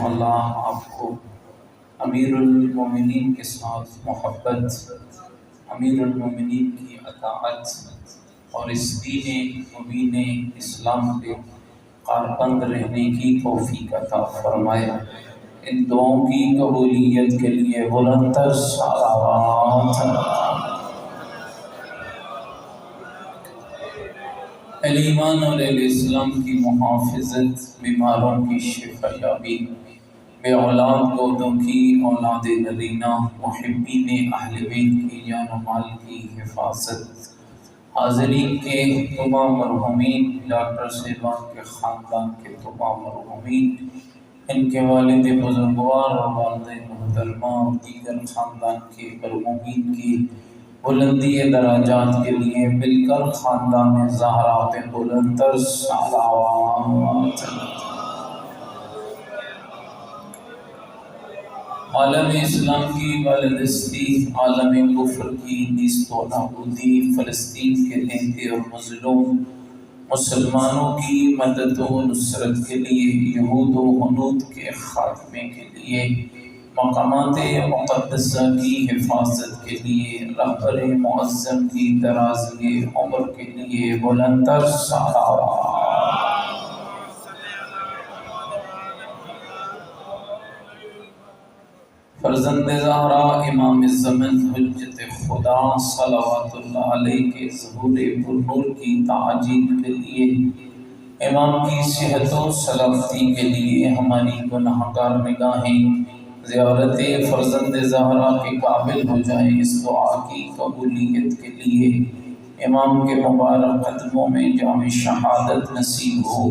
اللہ آپ کو امیر المومنین کے ساتھ محبت، امیر المومنین کی اطاعت اور اس دین مبین اسلام پہ کاربند رہنے کی توفیق عطا فرمائے۔ ان دعاؤں کی قبولیت کے لیے بلند تر صلوات۔ اہل ایمان اور اہل اسلام کی محافظت، بیماروں کی شفا یابی، بے اولاد گودوں کی اولاد نرینہ، محبین اہل بیت کی جان و مال کی حفاظت، حاضرین کے تمام مرحومین، ڈاکٹر صاحبان کے خاندان کے تمام مرحومین، ان کے والد بزرگوار اور والدہ محترمہ اور دیگر خاندان کے مرحومین کی بلندی درجات کے لیے مل کر خاندان زہرا پہ بلند تر صلوات۔ عالم اسلام کی بالادستی، عالم کفر کی نیست و نابودی، فلسطین کے نہتے اور مظلوم مسلمانوں کی مدد و نصرت کے لیے، یہود و ہنود کے خاتمے کے لیے، مقامات مقدسہ کی حفاظت کے لیے، رہبر معظم کی درازی عمر کے لیے بلند تر صلوات۔ فرزند زہرا امام الزمن حجت خدا صلوات اللہ علیہ کے ظہور پرنور کی تعجیل کے لیے، امام کی صحت و سلامتی کے لیے، ہماری گناہگار نگاہیں زیارت فرزند زہرا کے قابل ہو جائیں، اس دعا کی قبولیت کے لیے امام کے مبارک قدموں میں جام شہادت نصیب ہو،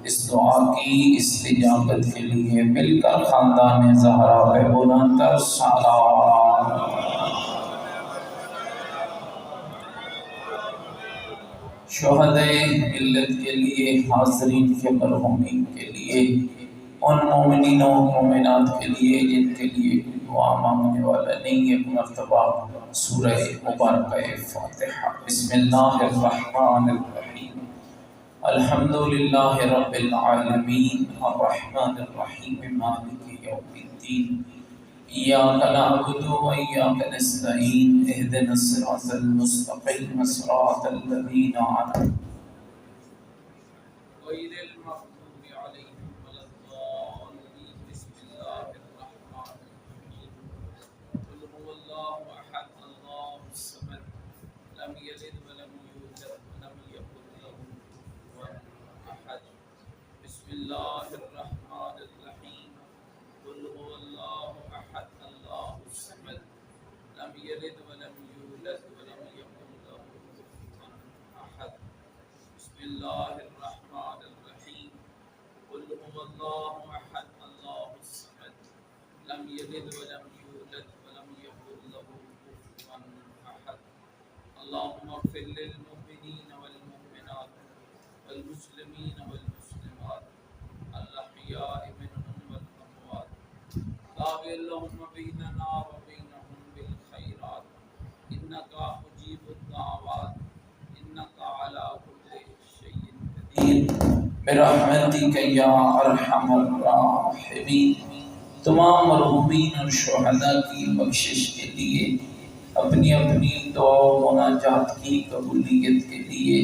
اس دعا کی استجابت کے لیے مل کر خاندان زہرا پہ بلند تر صلوات۔ شہدائے ملت کے لیے، حاضرین کے مرحومین کے لیے، ان مومنین و مومنات کے لیے جن کے لیے دعا مانگنے والا نہیں، ایک مرتبہ سورہ مبارکہ فاتحہ۔ بسم اللہ الرحمن الرحیم، الحمدللہ رب العالمین، الرحمن الرحیم، مالک یوم الدین، ایاک نعبد و ایاک نستعین، اہدنا الصراط المستقیم، صراط الذین انعمت غیر المغضوب علیہم ولا الضالین۔ بسم اللہ الرحمن الرحیم، قل هو اللہ احد اللہ الصمد، لم یلد ولم یولد ولم یکن له کفوا احد۔ بسم اللہ الرحمن الرحیم، قل هو اللہ احد اللہ الصمد، لم یلد ولم یولد ولم یکن له کفوا احد۔ بسم اللہ الرحمن الرحیم، قل هو اللہ احد اللہ الصمد، لم یلد ولم یولد ولم یکن له کفوا احد۔ اللہم اغفر للمؤمنین والمؤمنات والمسلمین والمسلمات الاحیاء منهم والاموات، تابع اللہم بیننا وبینہم بالخیرات، انکا مجیب الدعوات، انکا علی کل شیء قدیر، برحمتک یا ارحم الراحمین۔ تمام مرحومین اور شہداء کی بخشش کے لیے، اپنی اپنی دعا و مناجات کی قبولیت کے لیے،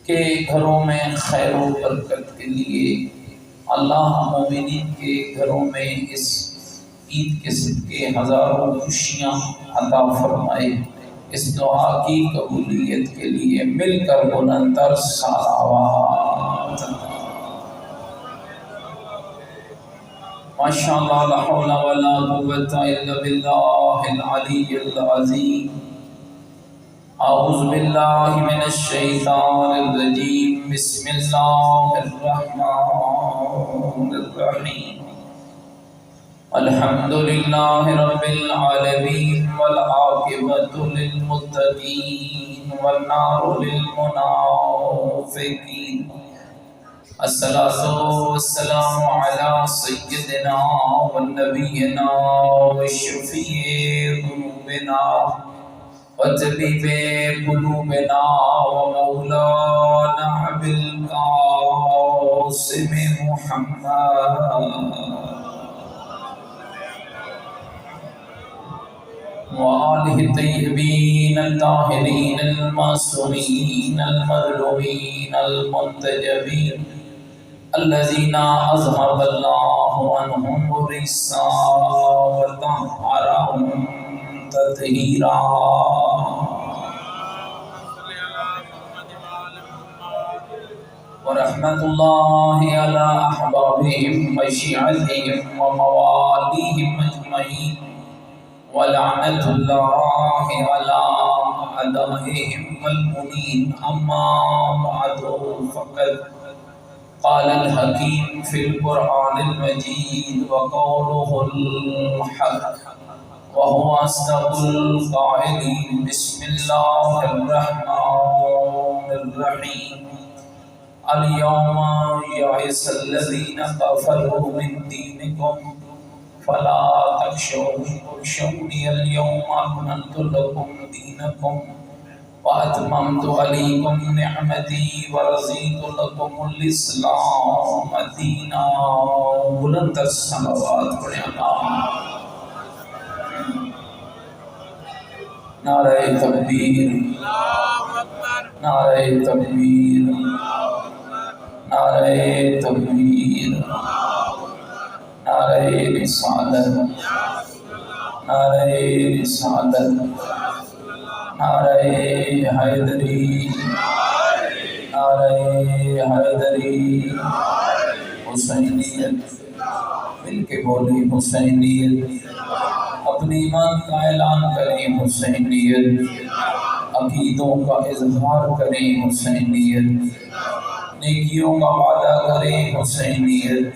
کہ گھروں میں خیر و برکت کے لیے اللہ مومنین کے گھروں میں اس عید کے صدقے ہزاروں خوشیاں عطا فرمائے، اس دعا کی قبولیت کے لیے مل کر بلند تر صلوات۔ ماشاءاللہ، لا حول ولا قوۃ الا باللہ العلی العظیم۔ اعوذ باللہ من الشیطان الرجیم، بسم اللہ الرحمن الرحیم، الحمدللہ رب العالمین، والعاقبۃ للمتقین، والنار للمنافقین، الصلاۃ والسلام علی سیدنا و نبینا و شفیع ذنوبنا وطبيب قلوبنا ومولانا أبي القاسم محمد وآله الطيبين الطاهرين المعصومين المظلومين المنتجبين الذين أذهب الله عنهم الرجس وطهرهم تطهيرا ورحمة الله على أحبابهم وشيعتهم ومواليهم أجمعين ولعنة الله على أعدائهم والمنين أما بعد فقد قال الحكيم في القرآن المجيد وقوله الحق وهو أصدق القائلين بسم الله الرحمن الرحيم اليوم يئس الذين كفروا من دينكم فلا تخشوهم واخشوني اليوم أكملت لكم دينكم وأتممت عليكم نعمتي ورضيت لكم الإسلام دينا بلند الصلوات پڑھیں نعرہ تکبیر نعرہ تکبیر نعرہ تکبیر نعرہ رسالت نعرہ رسالت نعرہ حیدری نعرہ حیدری حسینیت مل کے بولے حسینیت اپنے ایمان کا اعلان کریں حسینیت عقیدوں کا اظہار کریں حسینیت نیکیوں کا وعدہ کریں حسینیت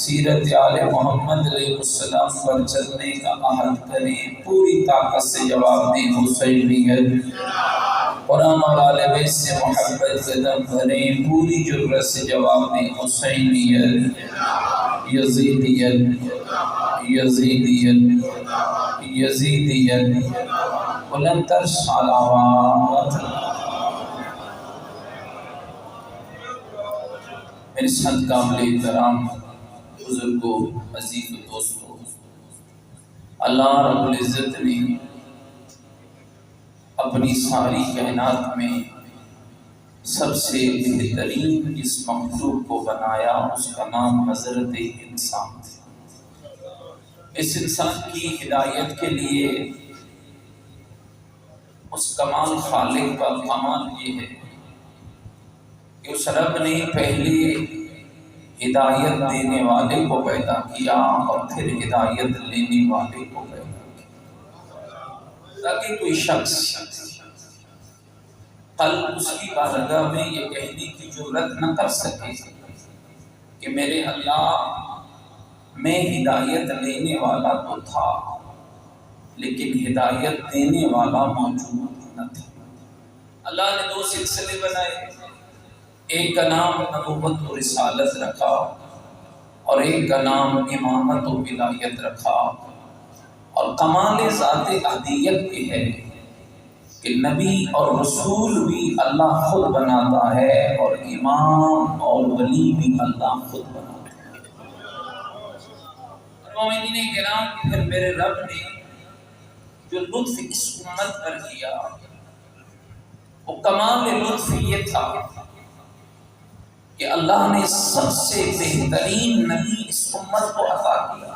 سیرت آل محمد علیہ السلام پر چلنے کا عہد کریں پوری طاقت سے جواب دیں حسینیت قرآن اور آل بیت سے محبت قدم بھریں پوری جرأت سے جواب دیں حسینیت یزیدیت یزیدیت یزیدیت بلندتر صلوات میرے ساتھ قابل کرام بزرگوں عزیز و دوستوں اللہ رب العزت نے اپنی ساری کائنات میں سب سے بہترین جس مخلوق کو بنایا اس کا نام حضرت انسان تھا۔ اس انسان کی ہدایت کے لیے اس کمال خالق کا کمال یہ ہے کہ اس رب نے پہلے ہدایت دینے والے کو پیدا کیا اور پھر ہدایت لینے والے کو پیدا کیا تاکہ کوئی شخص کل اس کی بارگاہ میں یہ کہنے کی جرأت نہ کر سکے کہ میرے اللہ میں ہدایت لینے والا تو تھا لیکن ہدایت دینے والا موجود نہ تھا۔ اللہ نے دو سلسلے بنائے، ایک کا نام نبوت و رسالت رکھا اور ایک کا نام امامت و ولایت رکھا، اور کمال ذات احدیت یہ ہے کہ نبی اور رسول بھی اللہ خود بناتا ہے اور امام اور ولی بھی اللہ خود بناتا ہے۔ مومنین کرام، پھر میرے رب نے جو لطف اس امت پر کیا وہ کمال لطف یہ تھا کہ اللہ نے سب سے بہترین نبی اس امت کو عطا کیا،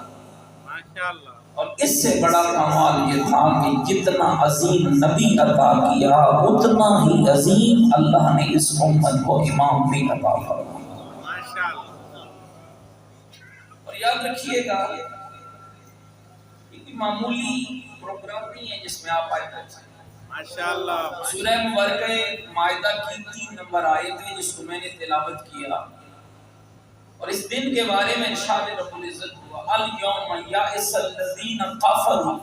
اور اس سے بڑا کمال یہ تھا کہ جتنا عظیم نبی عطا کیا اتنا ہی عظیم اللہ نے اس امت کو امام بھی عطا فرمایا۔ اور یاد رکھیے گا یہ معمولی پروگرام نہیں ہے جس میں آپ آئے پہنچے۔ ماشاءاللہ سورہ مبارکہ مائدہ کی 3 نمبر آیت ہے جس کو میں نے تلاوت کیا، اور اس دن کے بارے میں ارشاد رب العزت ہوا الیوم یئس الذین کفروا،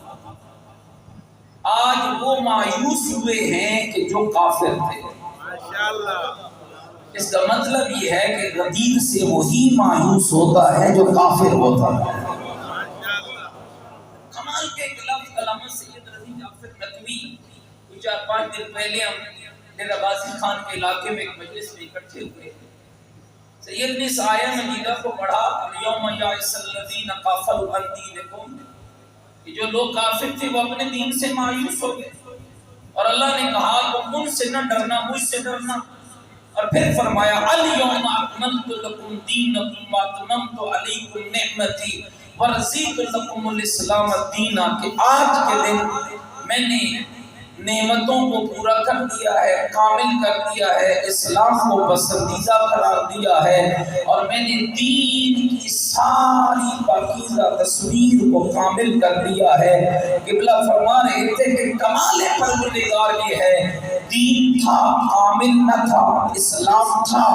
آج وہ مایوس ہوئے ہیں کہ جو کافر تھے۔ ماشاءاللہ اس کا مطلب یہ ہے کہ غدیر سے وہی مایوس ہوتا ہے جو کافر ہوتا ہے۔ کمال کے لفظ علامہ سید رضی جعفر ندوی 4-5 دن پہلے ہم ڈیرہ غازی خان کے علاقے میں ایک مجلس میں اکٹھے ہوئے. سید نے اس آیہ مجیدہ کو پڑھا الیوم یئس الذین کفروا عن دینکم کہ جو لوگ کافر تھے وہ اپنے دین سے مایوس ہو گئے. اور اللہ نے کہا تم ان سے نہ ڈرنا، مجھ سے ڈرنا. اور پھر فرمایا الیوم اکملت لکم دینکم واتممت علیکم نعمتی ورضیت لکم الاسلام دینا کہ آج کے دن میں نے نعمتوں کو پورا کر دیا ہے، کامل کر دیا ہے، اسلام کو پسندیدہ قرار دیا ہے، اور میں نے دین کی ساری پاکیزہ تصویر کو کامل کر دیا ہے. قبلہ فرما رہے تھے کہ کمال پروردگار یہ ہے دین تھا کامل نہ تھا، اسلام تھا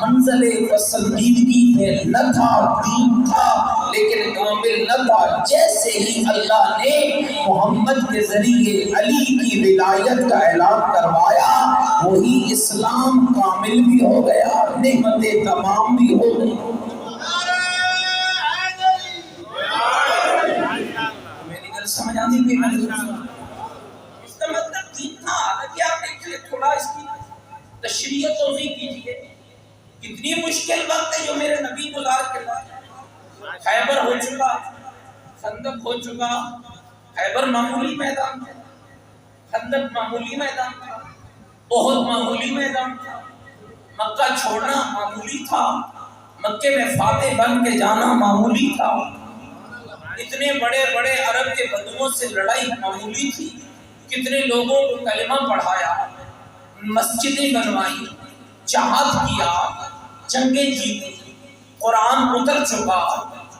منزل پسندیدگی میں نہ تھا، دین تھا لیکن کامل نہ تھا. جیسے ہی اللہ نے محمد کے ذریعے علی کی ولایت کا اعلان کروایا وہی اسلام کامل بھی ہو گیا، نعمتیں تمام بھی ہو گئی. میری گل سمجھ آتی کہ اس کا مطلب دین تھا. اگر آپ دیکھیں تھوڑا اس کی تشریح توضیح کیجیے. کتنی مشکل وقت ہے جو میرے نبی گزار کے بعد. خیبر ہو چکا، خندق ہو چکا. خیبر معمولی میدان تھا، خندق معمولی میدان تھا، احد معمولی میدان تھا، مکہ چھوڑنا معمولی تھا، مکے میں فاتح بن کے جانا معمولی تھا. اتنے بڑے بڑے عرب کے بدوؤں سے لڑائی معمولی تھی. کتنے لوگوں کو کلمہ پڑھایا، مسجدیں بنوائی، جہاد کیا، جنگیں جیتی، قرآن اتر چکا،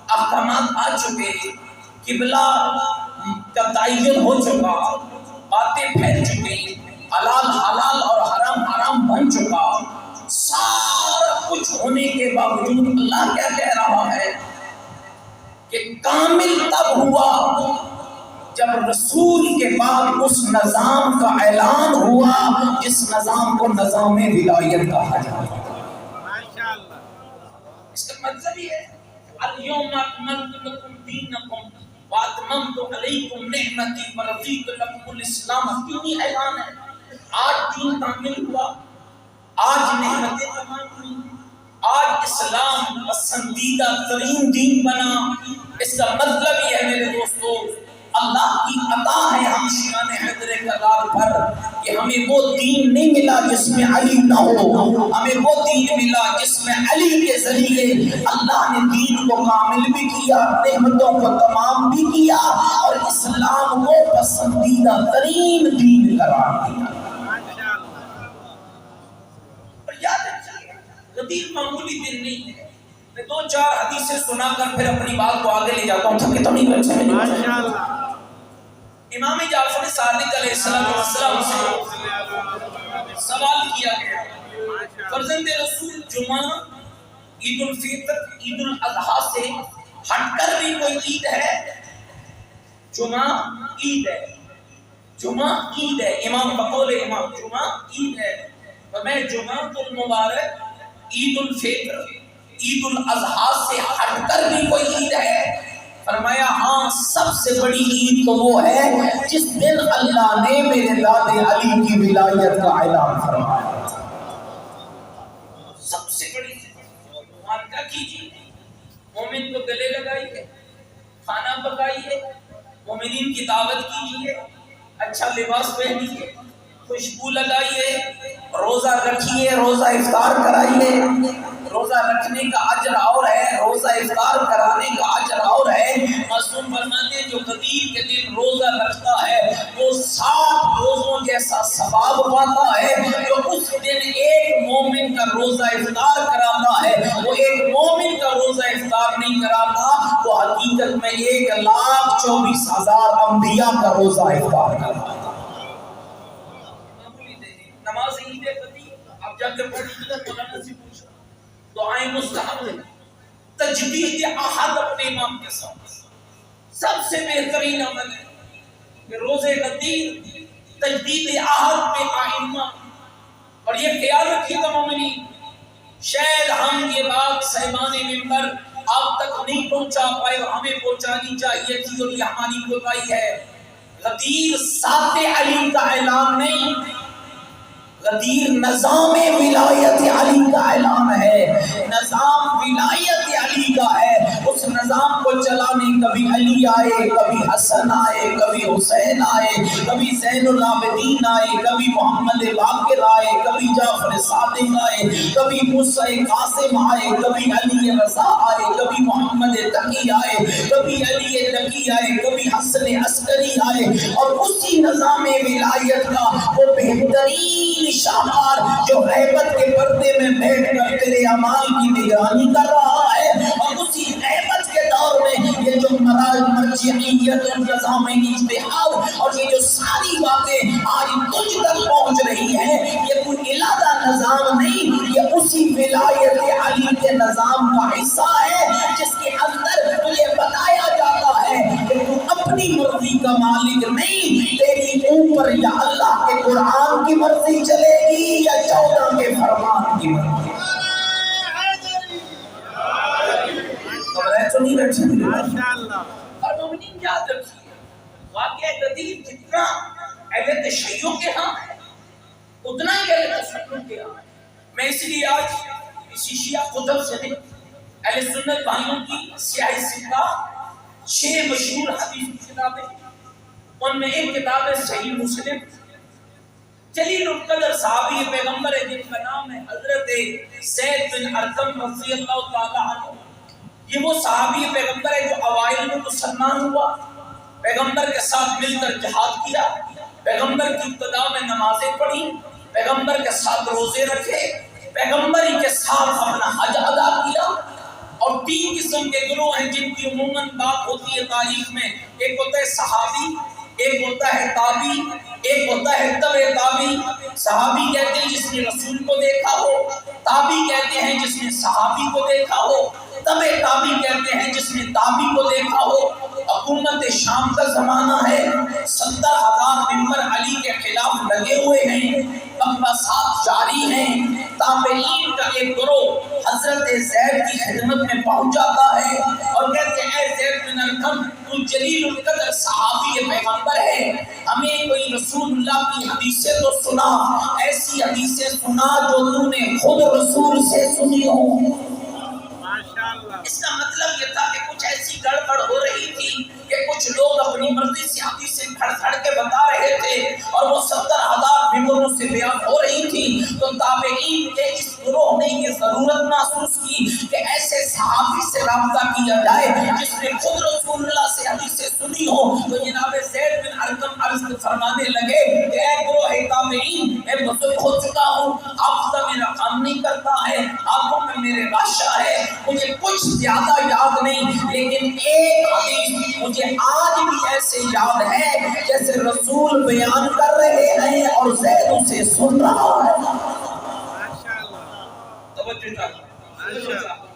احکامات آ چکے، قبلہ کا تعین ہو چکا، باتیں پھیل چکی، حلال حلال اور حرام حرام بن چکا. سارا کچھ ہونے کے باوجود اللہ کیا کہہ رہا ہے کہ کامل تب ہوا جب رسول کے بعد اس نظام کا اعلان ہوا جس نظام کو نظام ولایت کہا جاتا ہے. اس کا مطلب یہ ہے الیوم اکملت لکم دینکم واتممت علیکم نعمتی ورضیت لکم الاسلام. دینی اعلان ہے. آج دین کامل ہوا، آج نعمتیں تمام ہوئی، آج اسلام پسندیدہ ترین دین بنا. اس کا مطلب یہ ہے میرے دوستو اللہ کی عطا ہے ہم شیعان حیدر کرار پر کہ ہمیں وہ دین نہیں ملا جس میں علی نہ ہو، ہمیں وہ دین ملا جس میں علی کے ذریعے اللہ نے دین کو کامل بھی کیا، نعمتوں کو تمام بھی کیا اور اسلام کو پسندیدہ ترین دین قرار دیا. اور یاد رکھیے غدیر معمولی دن نہیں ہے. میں 2-4 حدیثیں سنا کر پھر اپنی بات کو آگے لے جاتا ہوں تاکہ تو نہیں بچ سکے. امام جعفر صادق علیہ السلام سے سوال کیا گیا فرزند رسول جمعہ عید الفطر عید الاضحیٰ سے ہٹ کر بھی کوئی عید ہے؟ جمعہ عید ہے، جمعہ عید ہے. امام بقول امام جمعہ عید ہے. تو میں جمعہ المبارک عید الفطر عید الاضحیٰ سے ہٹ کر بھی کوئی عید ہے؟ فرمایا ہاں سب سے بڑی عید تو وہ ہے جس دن اللہ نے میرے داد علی کی ولایت کا اعلان فرمایا. سب سے بڑی معاہدہ کیجیے، مومن کو گلے لگائیے، کھانا پکائیے، مومنین کی دعوت کیجیے، اچھا لباس پہنیے، خوشبو لگائیے، روزہ رکھیے، روزہ افطار کرائیے. روزہ رکھنے کا اجر اور ہے، روزہ افطار کرانے کا اجر اور ہے. معصوم فرماتے ہیں جو غدیر کے دن روزہ رکھتا ہے وہ 60 روزوں جیسا ثواب پاتا ہے. جو اس دن ایک مومن کا روزہ افطار کراتا ہے وہ ایک مومن کا روزہ افطار نہیں کراتا، وہ حقیقت میں 1,24,000 انبیاء کا روزہ افطار کراتا. نماز عید قدیر اب جا کر پڑھی تو مولانا سے پوچھا دعائیں مستحب ہیں. تجدید عہد اپنے امام کے ساتھ سب سے بہترین عمل ہے کہ روزے قدیر تجدید عہد پہ قائم. اور یہ خیال رکھیے گا مومنین شاید ہم یہ بات صاحبان منبر آپ تک نہیں پہنچا پائے اور ہمیں پہنچانی چاہیے تھی اور یہ ہماری کوتاہی ہے. غدیر ذات علی کا اعلان نہیں، غدیر نظام ولایت علی کا اعلان ہے، نظام ولایت علی کا ہے۔ اس نظام کو چلانے کبھی علی آئے، کبھی حسن آئے، کبھی حسین آئے، کبھی زین العابدین آئے، کبھی محمد باقر آئے، کبھی جعفر صادق آئے، کبھی موسیٰ قاسم آئے، کبھی علی رضا آئے، کبھی محمد تقی آئے، کبھی علی تقی آئے، کبھی حسن عسکری آئے، اور اسی نظام ولایت کا وہ بہترین شاہکار جو غیبت کے پردے میں بیٹھ کر تیرے اعمال کی نگرانی کر رہا ہے، اور اسی غیبت کے دور میں یہ جو مرجعیت اور نظام اجتہاد اور یہ جو ساری باتیں آج تجھ تک پہنچ رہی ہیں، یہ کوئی علیحدہ نظام نہیں، یہ اسی ولایت علی کے نظام کا حصہ ہے جس کے اندر تجھے بتایا جاتا ہے کہ تو اپنی مرضی کا مالک نہیں، تیری اوپر یا اللہ کے قرآن کی مرضی چلے گی یا 14 کے فرمان کی مرضی۔ تو نہیں بیٹھ سکتے۔ اور مومنین یاد رکھیے، واقعہ غدیر جتنا اہل تشیع کے ہاں ہے اتنا ہی اہل تسنن کے ہاں ہے۔ میں اس لیے آج اسی شیعہ کتب سے نہیں، اہل سنت بھائیوں کی سیاہ ستہ 6 مشہور حدیث کی کتابیں، ان میں ایک کتاب ہے صحیح مسلم۔ جلیل القدر صحابی پیغمبر ہے جن کا نام ہے حضرت زید بن ارقم رضی اللہ تعالی عنہ۔ یہ وہ صحابی پیغمبر ہے جو اوائل میں مسلمان ہوا، پیغمبر کے ساتھ مل کر جہاد کیا، پیغمبر کی ابتدا میں نمازیں پڑھی، پیغمبر کے ساتھ روزے رکھے، پیغمبر ہی کے ساتھ اپنا حج ادا کیا۔ اور 3 قسم کے گروہ ہیں جن کی عموماً بات ہوتی ہے تاریخ میں، ایک ہوتا ہے صحابی، ایک ہوتا ہے تابعی، ایک ہوتا ہے تبع تابعی۔ صحابی کہتے ہیں جس نے رسول کو دیکھا ہو، تابعی کہتے ہیں جس نے صحابی کو دیکھا ہو، تبع تابعی کہتے ہیں جس نے تابعی کو دیکھا ہو۔ حکومت شام کا زمانہ ہے، 70,000 ممبر علی کے خلاف لگے ہوئے ہیں، مقبسات جاری ہیں۔ تابعین کا ایک گروہ حضرت زید کی خدمت میں پہنچ جاتا ہے اور کہتے ہیں اے زید بن ارقم، تو جلیل القدر صحابی پیغمبر ہے، ہمیں کوئی رسول اللہ کی حدیثیں تو سنا، ایسی حدیثیں سنا جو تو نے خود رسول سے سنی ہو۔ اس کا مطلب یہ تھا کہ کچھ ایسی گڑبڑ ہو رہی تھی کہ کچھ لوگ اپنی مرضی سے حدیثیں گھڑ گھڑ کے بتا رہے تھے اور وہ 70,000 ممبروں سے بیان ہو رہی تھی۔ تو تابعین کے اس گروہ نے یہ ضرورت محسوس کی کہ ایسے صحابی سے رابطہ کیا جائے جس نے خود رسول اللہ سے حدیثیں سنی ہو۔ تو جناب زید بن ارقم عرض فرمانے لگے کہ اے گروہ تابعین، میں بزرگ ہو چکا ہوں، حافظہ میرا کام نہیں کرتا ہے، آنکھوں میں میرے راشا ہے، مجھے کچھ زیادہ یاد نہیں، لیکن ایک حدیث مجھے آج بھی ایسے یاد ہے جیسے رسول بیان کر رہے ہیں اور زید اسے سن رہا ہے۔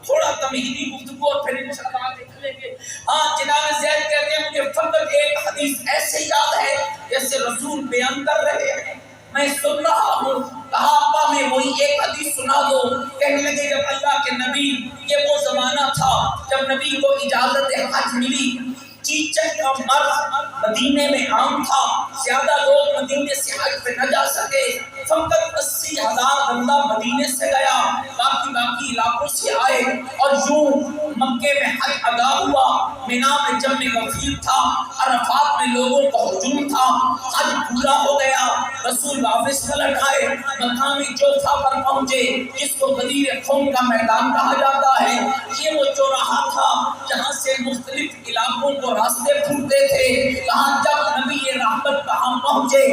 تھوڑا تمہیدی گفتگو اور پھر انشاءاللہ دیکھ لیں گے۔ ہاں جناب زید کہتے ہیں مجھے فقط ایک حدیث ایسے یاد ہے جیسے رسول بیان کر رہے ہیں، میں سن رہا ہوں۔ کہا ابا میں وہی ایک حدیث سنا دو۔ کہنے لگے جب اللہ کے نبی، یہ وہ زمانہ تھا جب نبی کو اجازت حج ملی، چیچک کا مرض مدینے میں عام تھا، زیادہ لوگ مدینے سے حج پہ نہ جا سکے، فقط 80,000 بندہ مدینے سے گیا، باقی علاقوں سے آئے، اور یوں مکے میں حج ادا ہوا۔ مینا میں جمع غفیر تھا، عرفات میں لوگوں کا ہجوم تھا، حج پورا ہو گیا، رسول واپس پلٹ آئے، مقام جوفا پر پہنچے جس کو غدیر خون کا میدان کہا جاتا ہے۔ یہ وہ چوراہا تھا جہاں سے مختلف علاقوں کو راستے پھوٹتے تھے۔ کہاں جب نبی رحمت کہاں پہنچے،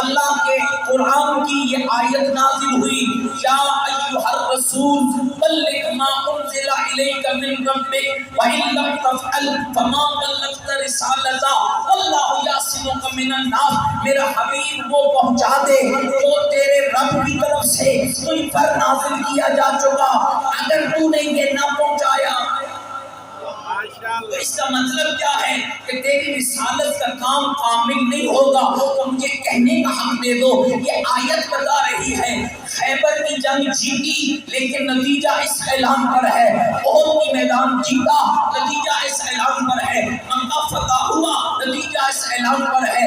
اللہ کے قرآن کی یہ آیت نازل ہوئی، یا ایھا الرسول بلغ ما انزل الیک من ربک وان لم تفعل فما بلغت رسالتہ واللہ یعصمک من الناس۔ میرا حبیب وہ پہنچا دے جو تیرے رب کی طرف سے تجھ پر نازل کیا جا چکا، اگر تو نے یہ نہ پہنچایا تو اس کا مطلب کیا ہے کہ تیری رسالت کا کام کامل نہیں ہوگا۔ تو مجھے کہنے کا حق دے دو، یہ آیت بتا رہی ہے خیبر کی جنگ جیتی لیکن نتیجہ اس اعلان پر ہے، احد کی میدان جیتا نتیجہ اس اعلان پر ہے، مکہ فتح ہوا نتیجہ اس اعلان پر ہے،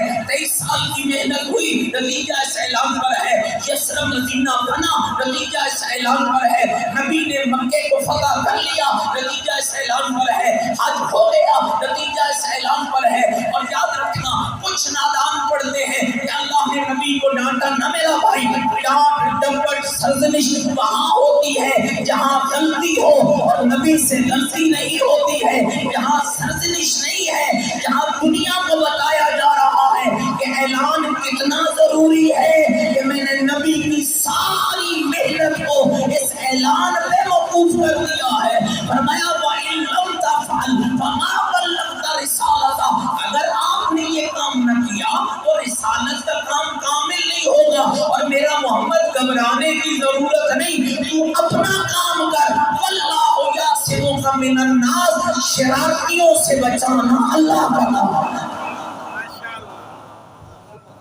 نتیجہ اس اعلان پر ہے، یثرب مدینہ بنا نتیجہ اس اعلان پر ہے، نبی نے مکے کو فتح کر لیا نتیجہ اس اعلان پر ہے، حج ہو گیا نتیجہ اس اعلان پر ہے۔ اور یاد رکھنا کچھ نادان پڑھتے ہیں کہ اللہ نے نبی کو ڈانٹا، نہ میرا بھائی، ڈانٹ ڈپٹ سرزنش وہاں ہوتی ہے جہاں غلطی ہو، اور نبی سے غلطی نہیں ہوتی ہے جہاں سرزنش نہیں ہے، جہاں دنیا کو بتایا جا رہا ہے کہ اعلان کتنا ضروری ہے کہ میں نے نبی کی ساری محنت کو اس اعلان پہ موقوف کر دیا ہے۔ فرمایا وَإِن لَمْ تَفْعَلْ فَمَا بَلَّغْتَ رِسَالَتَهُ، اگر آپ نے یہ کام نہ کیا تو رسالت کا کام کامل نہیں ہوگا۔ اور میرا محمد گھبرانے کی ضرورت نہیں، تو اپنا کام کر، وَاللَّهُ يَعْصِمُكَ مِنَ النَّاسِ، شرارتیوں سے بچانا اللہ کا کام ہے۔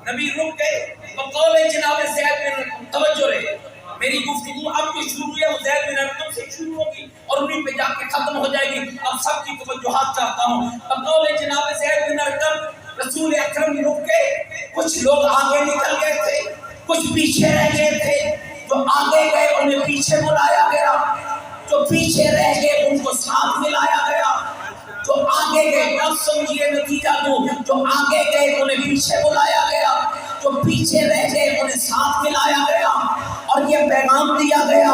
نبی رک گئے، بقول جناب زید بن ارقم، توجہ رہے، میری گفتگو اب جو شروع ہوئی ہے وہ زید بن ارقم سے شروع ہوگی اور انہیں پہ جا کے ختم ہو جائے گی۔ اب سب کی توجہات چاہتا ہوں۔ بقول جناب زید بن ارقم رسول اکرم رک گئے، کچھ لوگ آگے نکل گئے تھے، کچھ پیچھے رہ گئے تھے، جو آگے گئے انہیں پیچھے بلایا گیا، جو پیچھے رہ گئے ان کو ساتھ ملایا گیا، جو آگے گئے، اب سمجھئے نتیجہ دو، جو آگے گئے انہیں پیچھے بلایا گیا، جو پیچھے رہ گئے انہیں ساتھ ملایا گیا، اور یہ پیغام دیا گیا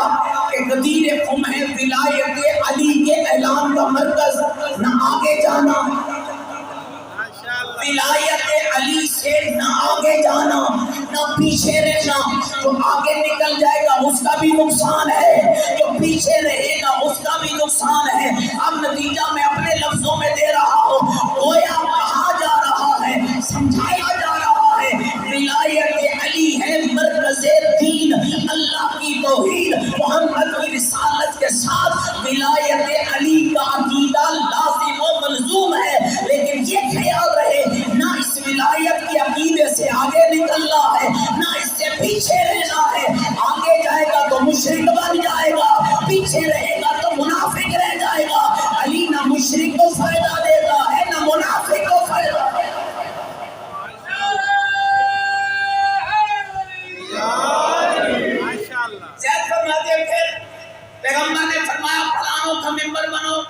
کہ غدیر قم ہے ولایت علی کے اعلان کا مرکز، نہ آگے جانا، ولایت علی سے نہ آگے جانا، نہ پیچھے رہنا۔ جو آگے نکل جائے گا اس کا بھی نقصان ہے، جو پیچھے رہے گا اس کا بھی نقصان ہے۔ اب نتیجہ میں اپنے لفظوں میں دے رہا ہوں، گویا کہا جا رہا ہے، سمجھایا جا رہا ہے، ولایت علی ہے مرکز دین، اللہ کی توحید، محمد کی رسالت کے ساتھ ولایت علی کا عقیدہ لازم و ملزوم ہے۔ لیکن یہ خیال رہے نہ اس ولایت کے عقیدے سے آگے نکلنا ہے، نہ اس سے پیچھے رہنا ہے۔ آگے جائے گا تو مشرک بن جائے گا، پیچھے رہے گا تو منافق رہ جائے گا۔ علی نہ مشرک کو فائدہ دیتا ہے نہ منافق کو فائدہ دیتا ہے۔ زید فرماتے ہیں پھر پیغمبر نے فرمایا فلانوں کا ممبر بنو،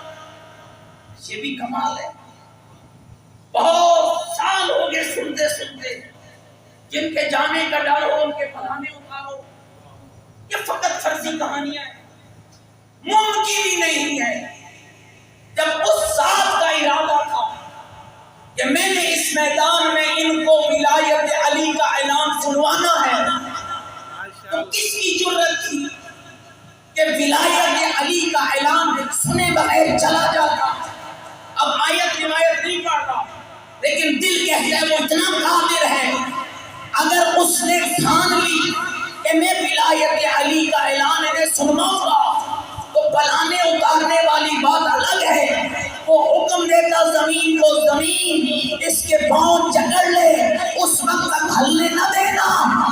یہ بھی کمال ہے۔ بہت سال ہو گئے سنتے سنتے، جن کے جانے کا ڈر ہو ان کے فلانے اتارو، یہ فقط فرضی کہانیاں ہیں، ممکن ہی نہیں ہے۔ جب اس ذات کا ارادہ تھا کہ میں نے اس میدان میں ان کو ولایت علی کا اعلان سنوانا ہے، تو کس کی جرت تھی کہ ولایت علی کا اعلان سنے بغیر چلا جاتا؟ اب آیت روایت نہیں پڑھتا، لیکن دل کہتا ہے وہ اتنا قادر ہے، اگر اس نے ٹھان لی کہ میں ولایت علی کا اعلان انہیں سنواؤں گا، تو بلانے اتارنے والی بات الگ ہے، وہ حکم دیتا زمین کو، زمین اس کے پاؤں جکڑ لے، اس وقت تک ہلنے نہ دینا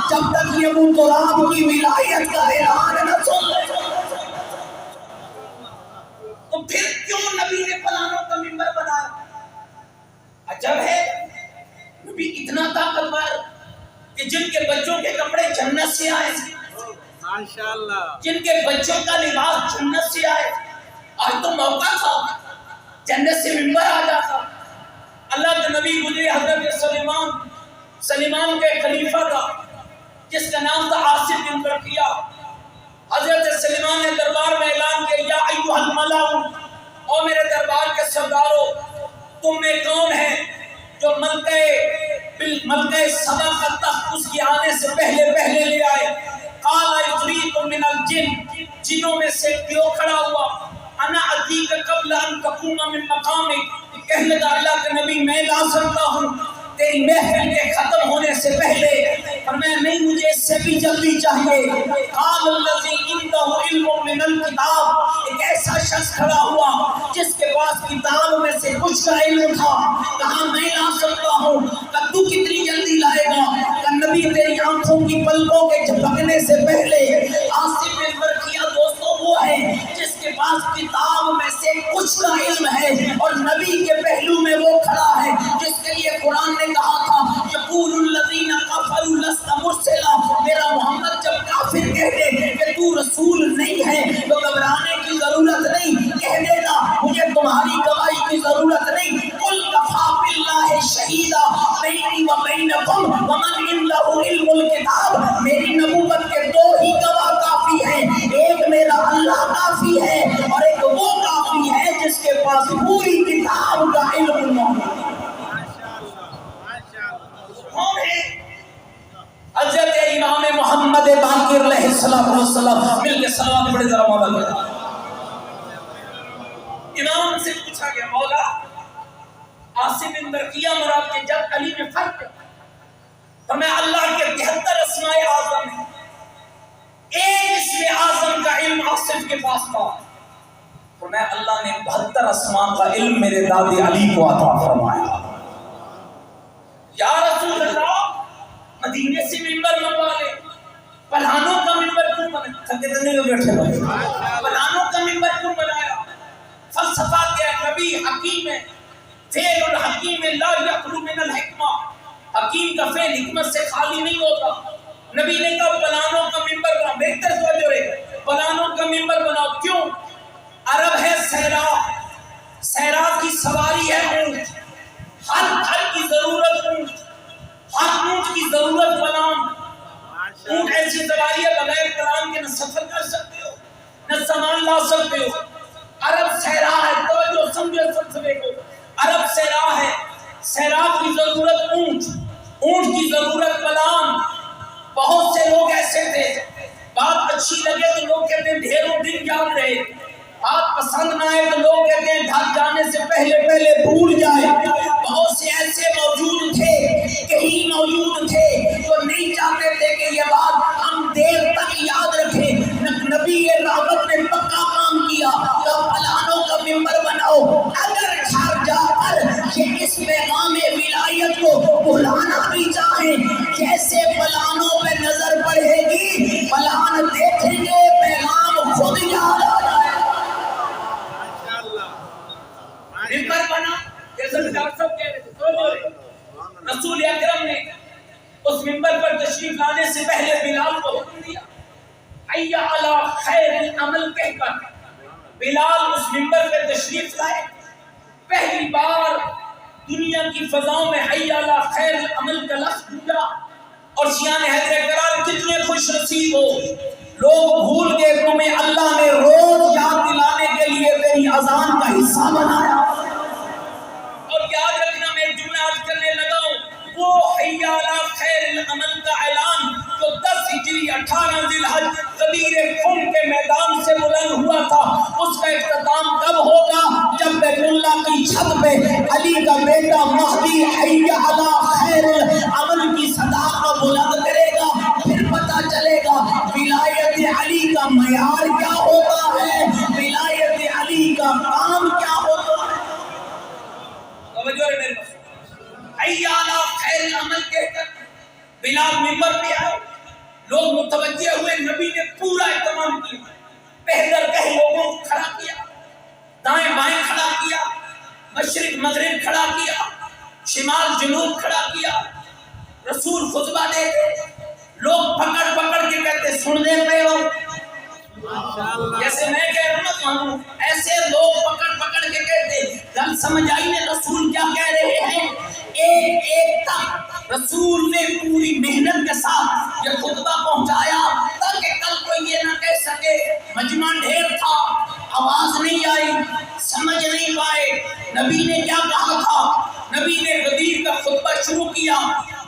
جب تک یہ وہ تراب کی ولایت کا اعلان نہ سن لے۔ تو پھر کیوں نبی نے فلانوں کا ممبر بنایا؟ عجب ہے، نبی اتنا طاقتور کہ جن کے بچوں کے کپڑے جنت سے آئے، ماشاءاللہ، جن کے بچوں کا لباس جنت سے آئے، آج تو موقع تھا جنت سے ممبر آ جاتا۔ اللہ کے نبی گزرے حضرت سلیمان کے خلیفہ کا، جس کا نام تھا آصف بن برقیہ۔ حضرت سلیمان نے دربار میں اعلان کیا، یا ایھا الملأ، او میرے دربار کے سردارو، تم میں کون ہے جو ملکہ سبا کا تخت اس کے آنے سے پہلے لے آئے؟ قال عفریت من الجن، جنوں میں سے کیوں کھڑا ہوا، انا اتیک قبل ان تقوم من مقامک، کہنے لگا اللہ کے نبی میں لا سکتا ہوں تیری محفل کے ختم ہونے سے پہلے، اور میں نہیں، مجھے اس سے بھی جلدی چاہیے۔ قال الذی عنده علم من الکتاب، ایک ایسا شخص کھڑا ہوا جس کے پاس کتاب میں سے کچھ کا علم تھا، کہا میں لا سکتا ہوں، کہ تو کتنی جلدی لائے گا؟ کہ نبی تیری آنکھوں کی پلکوں کے جھپکنے سے پہلے۔ آصف بن برقیہ دوستوں وہ ہے جس کے پاس کتاب میں سے کچھ کا علم ہے، اور نبی کے پہلو میں وہ کھڑا ہے جس کے لیے قرآن نے کہا تھا یقول الذین کفروا لست ضرورت نہیں. قل کفا باللہ شہیدا بینی و بینکم ومن عندہ علم الکتاب. میری نبوت کے دو ہی گواہ کافی ہیں، ایک میرا اللہ کافی ہے اور ایک وہ کافی ہے جس کے پاس پوری کتاب کا علم موجود ہے. کون ہے؟ حضرت امام محمد باقر علیہ السلام. مل کے صلوات پڑھے ذرا مولا کے. امام سے پوچھا گیا مولا عاصم بن برقیہ مراد کے جب علی میں فرق ہے تو میں اللہ کے 73 اسماء اعظم ہیں، ایک اسم اعظم کا علم عاصم کے پاس تھا تو میں اللہ نے 72 اسماء کا علم میرے دادی علی کو عطا فرمایا. یا رسول اللہ مدینے سے ممبر منگوا لے، پلانوں کا ممبر کیوں بنا؟ تھکے تو نہیں بیٹھے بھائی، پلانوں کا ممبر کیوں بنایا؟ فلسفہ کیا ہے؟ نبی حکیم ہے، فعل الحکیم لا یخلو من الحکمہ. حکیم کا فعل حکمت سے خالی نہیں ہوتا. نبی نے کہا پلانوں کا ممبر بنا. بہتر توجہ رہے، پلانوں کا ممبر بناؤ. کیوں؟ عرب ہے صحرا، صحرا کی سواری ہے اونٹ، ہر گھر کی ضرورت اونٹ، ہر اونٹ کی ضرورت پلان. اونٹ ایسی سواری ہے بغیر پلان کے نہ سفر کر سکتے ہو نہ سامان لا سکتے ہو. عرب صحرا ہے، توجہ سمجھے فلسفے کو. عرب صحرا ہے، صحرا کی ضرورت اونٹ، اونٹ کی ضرورت پلان. بہت سے لوگ ایسے تھے بات اچھی لگے تو لوگ کہتے ہیں ڈھیروں دن یاد رہے، بات پسند نہ آئے تو لوگ کہتے ہیں گھر جانے سے پہلے بھول جائے. بہت سے ایسے موجود تھے، کہیں موجود تھے تو نہیں چاہتے تھے کہ یہ بات ہم دیر تک یاد رکھیں. نبی رحمت نے پکا کام کیا تو پلانوں کا ممبر بناؤ. اگر گھر جا کر یہ اس پیغام ولایت کو بلانا بھی چاہیں، جیسے پلانوں پہ نظر پڑے گی پلان دیکھیں گے پیغام خود یاد آ جائے. ممبر بنا جیسے ڈاکٹر صاحب کہہ رہے تھے. رسول اکرم نے اس ممبر پر تشریف لانے سے پہلے بلال کو حکم دیا حی علی خیر العمل کہہ کر بلال اس ممبر پر تشریف لائے. پہلی بار دنیا کی فضاؤں میں حی علی خیر العمل کا لفظ گونجا اور شیعان حیدر کرار کتنے خوش نصیب ہو. لوگ بھول گئے تمہیں اللہ نے روز یاد دلانے کے لیے تیری اذان کا حصہ بنایا. اور یاد رکھنا میں جملہ آج کرنے لگا ہوں، وہ حی علی خیر العمل کا اعلان جو 10 ہجری 18 ذی الحج غدیر خم کے میدان سے بلند ہوا تھا، اس کا اختتام کب ہوگا؟ جب بیت اللہ کی چھت پہ علی کا بیٹا مہدی حی علی خیر العمل کی صدا کو بلند کرے گا. پھر پتہ چلے گا ولایت علی کا معیار کیا ہوتا ہے، ولایت علی کا کام کیا ہوتا ہے. توجہ ہے میرے پاس. حی علی خیر العمل کہہ کر بلال ممبر پہ آئے. لوگ متوجہ ہوئے، نبی نے پورا اہتمام کیا. بہتر کہہ لوگوں کو کھڑا کیا، دائیں بائیں کھڑا کیا، مشرق مغرب کھڑا کیا، شمال جنوب کھڑا کیا. رسول خطبہ دیتے، لوگ پکڑ پکڑ کے کہتے سننے پہ ہو. جیسے میں کہہ رہا ہوں نا کہوں، ایسے لوگ پکڑ پکڑ کے کہتے گل سمجھ آئی نے رسول کیا کہہ رہے ہیں. ایک ایک تک رسول نے پوری محنت کے ساتھ یہ خطبہ پہنچایا تاکہ کل کوئی یہ نہ کہہ سکے مجمع ڈھیر تھا، آواز نہیں آئی، سمجھ نہیں پائے. نبی نے کیا کہا تھا؟ نبی نے غدیر کا خطبہ شروع کیا.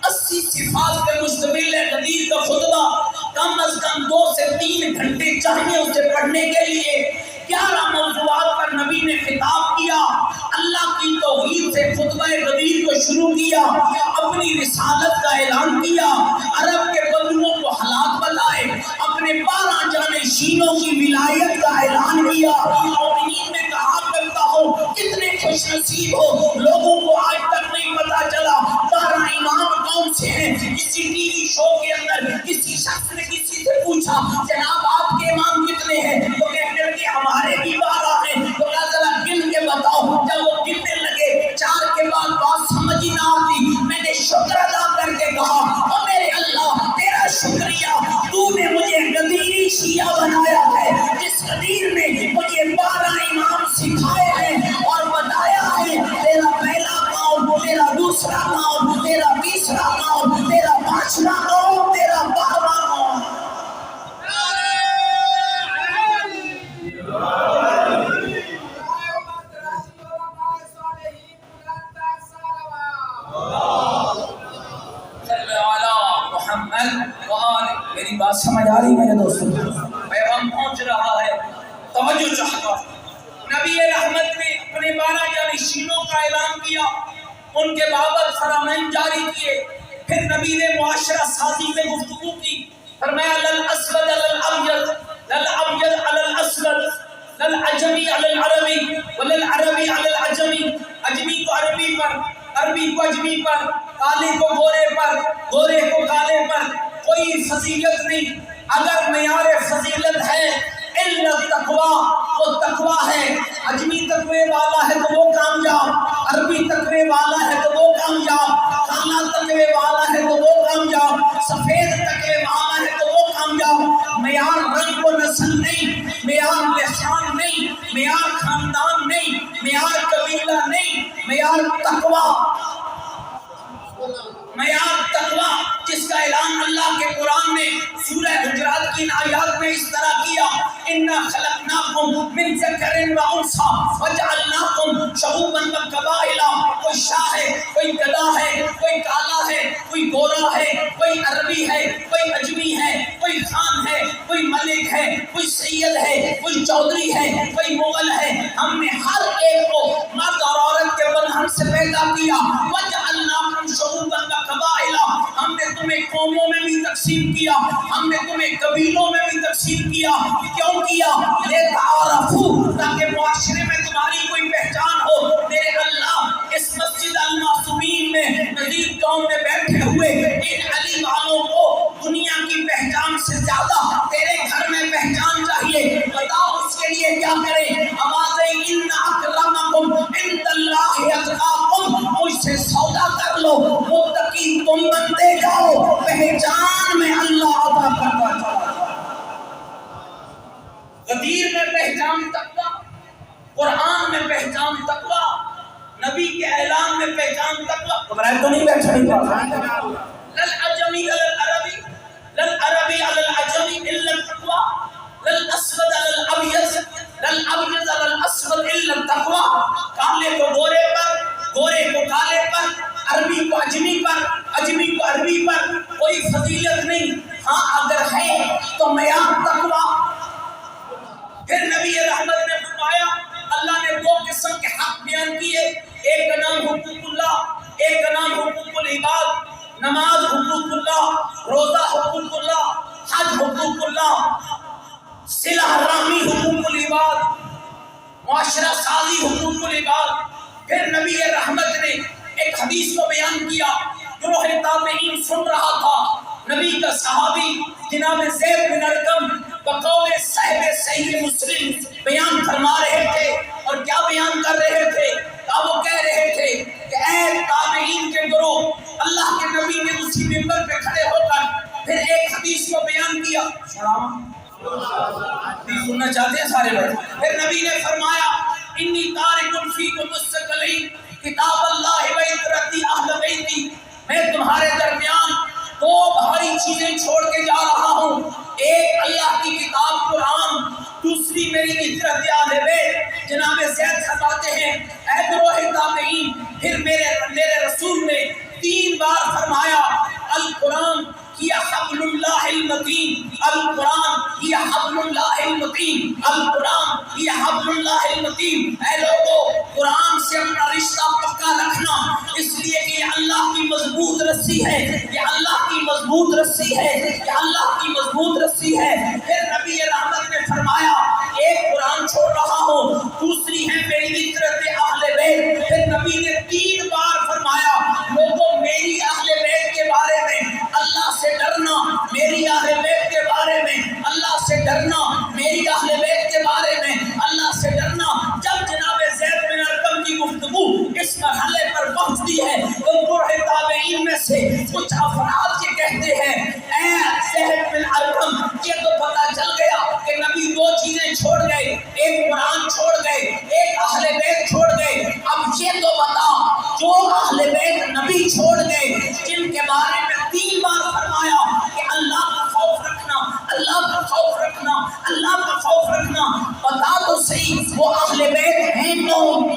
80 صفات پہ مشتمل ہے غدیر کا خطبہ. کم از کم 2 سے 3 گھنٹے چاہیے اسے پڑھنے کے لیے. 11 موضوعات پر نبی نے خطاب کیا. اللہ کی توحید سے خطبہ غدیر کو شروع کیا، اپنی رسالت کا اعلان کیا، عرب کے بدوؤں کو حالات بتائے، اپنے 12 جانشینوں کی ولایت کا اعلان کیا. مومنین میں کہا کرتا ہوں کتنے خوش نصیب ہو، لوگوں کو آج تک نہیں پتا چلا 12 امام کون سے ہیں. کسی ٹی وی شو کے اندر کسی شخص نے کسی سے پوچھا جناب آپ کے امام کتنے ہیں؟ تو کہنے لگے ہمارے بھی 12 ہیں. تو کہا ذرا گن کے بتاؤ. جب وہ گننے لگے 4 کے بعد بات سمجھ ہی نہ آتی. میں نے شکر ادا کر کے کہا او میرے اللہ تیرا شکریہ، تو نے مجھے غدیری شیعہ بنایا ہے، جس غدیر نے مجھے 12 امام سکھائے ہیں اور بتایا ہے بات سمجھ آ رہی میرے دوستوں؟ پیغام پہنچ رہا ہے، توجہ چاہتا ہوں۔ نبی رحمت نے اپنے 12 جانشینوں کا اعلان کیا، ان کے بابت فرامین جاری کیے، پھر نبی نے معاشرہ سازی میں گفتگو کی، فرمایا لل اسود لل ابیض، لل ابیض علی الاسود، لل عجمی علی العربی ولل عربی علی العجمی، عجمی کو عربی پر، عربی کو عجمی پر، کالے کو گورے پر، گورے کو کالے پر، کوئی فضیلت نہیں۔ اگر معیار فضیلت ہے الا تقوی، وہ تقوی ہے۔ عجمی تقوی والا ہے تو وہ کامیاب، عربی تقوی والا ہے تو وہ کامیاب، کالا تقوی والا ہے تو وہ کامیاب، سفید تقوی والا ہے تو وہ کامیاب۔ معیار رنگ و نسل نہیں، معیار لسان نہیں، معیار خاندان نہیں، معیار قبیلہ نہیں، معیار تقوی، معیار تقوی، جس کا اعلان اللہ کے قرآن میں سورہ حجرات کی آیات میں اس طرح کیا، اِنَّا خَلَقْنَاكُمْ مِنْ ذَكَرٍ وَأُنْثَىٰ وَجَعَلْنَاكُمْ شُعُوبًا وَقَبَائِلَ۔ کوئی شاہ ہے، کوئی گدا ہے، کوئی کالا ہے، کوئی گورا ہے، کوئی عربی ہے، کوئی عجمی ہے، کوئی خان ہے، کوئی ملک ہے، کوئی سید ہے، کوئی چودھری ہے، کوئی مغل ہے۔ ہم نے ہر ایک کو مرد اور عورت کے بندھن سے پیدا کیا، وَجَعَلْنَاكُمْ شُعُوبًا وَقَبَائِلَ۔ ہم نے تمہیں قوموں میں بھی تقسیم کیا، ہم نے تمہیں قبیلوں میں بھی تقسیم کیا۔ کیوں کیا؟ لِتَعَارَفُوا، تاکہ معاشرے میں تمہاری کوئی پہچان ہو۔ میرے اللہ اس مسجد المعصومین میں نذیر قوم میں بیٹھے ہوئے ان علی والوں کو دنیا کی پہچان سے زیادہ تیرے گھر میں پہچان چاہیے، بتاؤ اس کے لیے کیا کریں؟ آوازیں ان اکرمکم عند اللہ اتقاکم، مجھ سے سودا کر لو، متقی تم بنتے جاؤ، پہچان میں اللہ عطا کرتا جاؤ۔ غدیر میں پہچان تقویٰ، قرآن میں پہچان تقویٰ، نبی کے اعلان میں پہچان تقویٰ۔ گھبرائے تو نہیں بیٹھے للعجمی علی العربی، للعربی علی العجمی الا التقویٰ، للاسود علی الابیض، للابیض علی الاسود الا التقویٰ۔ کالے کو گورے پر، گورے کو کالے پر، عربی کو عجمی پر، عجمی کو عربی پر، کوئی فضیلت نہیں۔ ہاں اگر ہے تو معیار تقویٰ۔ پھر نبی رحمت نے فرمایا اللہ نے 2 قسم کے حق بیان کیے، ایک کا نام حقوق اللہ، ایک کا نام حقوق العباد۔ نماز حقوق اللہ، روزہ حقوق اللہ، حج حقوق اللہ، صلہ رحمی حقوق العباد، معاشرہ سازی حقوق العباد۔ پھر نبی رحمت نے ایک حدیث کو بیان کیا، گروہ تابعین سن رہا تھا، نبی کا صحابی جناب زید بن ارقم بقول صاحب صحیح مسلم بیان فرما رہے تھے، اور کیا بیان کر رہے تھے؟ وہ کہہ رہے تھے کہ اے تابعین کے گروہ، اللہ کے نبی نے اسی منبر پہ کھڑے ہو کر پھر ایک حدیث کو بیان کیا۔ سننا چاہتے ہیں سارے لوگ؟ پھر نبی نے فرمایا انی تارک فیکم الثقلین کتاب اللہ و عترتی اہل بیتی، میں تمہارے درمیان 2 بھاری چیزیں چھوڑ کے جا رہا ہوں، ایک اللہ کی کتاب قرآن، دوسری میری عترت اہل بیت۔ جناب زید فرماتے ہیں اے گروہ تابعین، پھر میرے رسول نے 3 بار فرمایا القرآن ہی حبل اللہ المتین، القرآن ہی حبل اللہ المتین، القرآن ہی حبل اللہ المتین۔ اے لوگو، قرآن سے اپنا رشتہ پکا رکھنا، اس لیے کہ یہ اللہ کی مضبوط رسی ہے، یہ اللہ کی مضبوط رسی ہے، یہ اللہ کی مضبوط رسی ہے۔ پھر نبی رحمت نے فرمایا ایک قرآن چھوڑ رہا ہوں، دوسری ہے میری عترت اہل بیت۔ پھر نبی نے 3 بار فرمایا لوگوں، میری اہل بیت کے بارے میں اللہ سے ڈرنا، میری اہل بیت کے بارے میں اللہ سے ڈرنا، میری اہل بیت کے بارے میں اللہ سے ڈرنا۔ جب جناب زید بن ارقم کی گفتگو اس مرحلے پر پہنچتی ہے تو گروہ تابعین میں سے کچھ افراد یہ کہتے ہیں اے زید بن ارقم، یہ تو پتہ چل گیا کہ نبی 2 چیزیں چھوڑ گئے، ایک قرآن چھوڑ گئے، ایک اہل بیت چھوڑ گئے، اب یہ تو بتا جو اہل بیت نبی چھوڑ گئے، جن کے بارے میں 3 بار فرمایا کہ اللہ کا خوف رکھنا، اللہ کا خوف رکھنا، اللہ کا خوف رکھنا، بتا تو صحیح وہ اہل بیت ہیں کون؟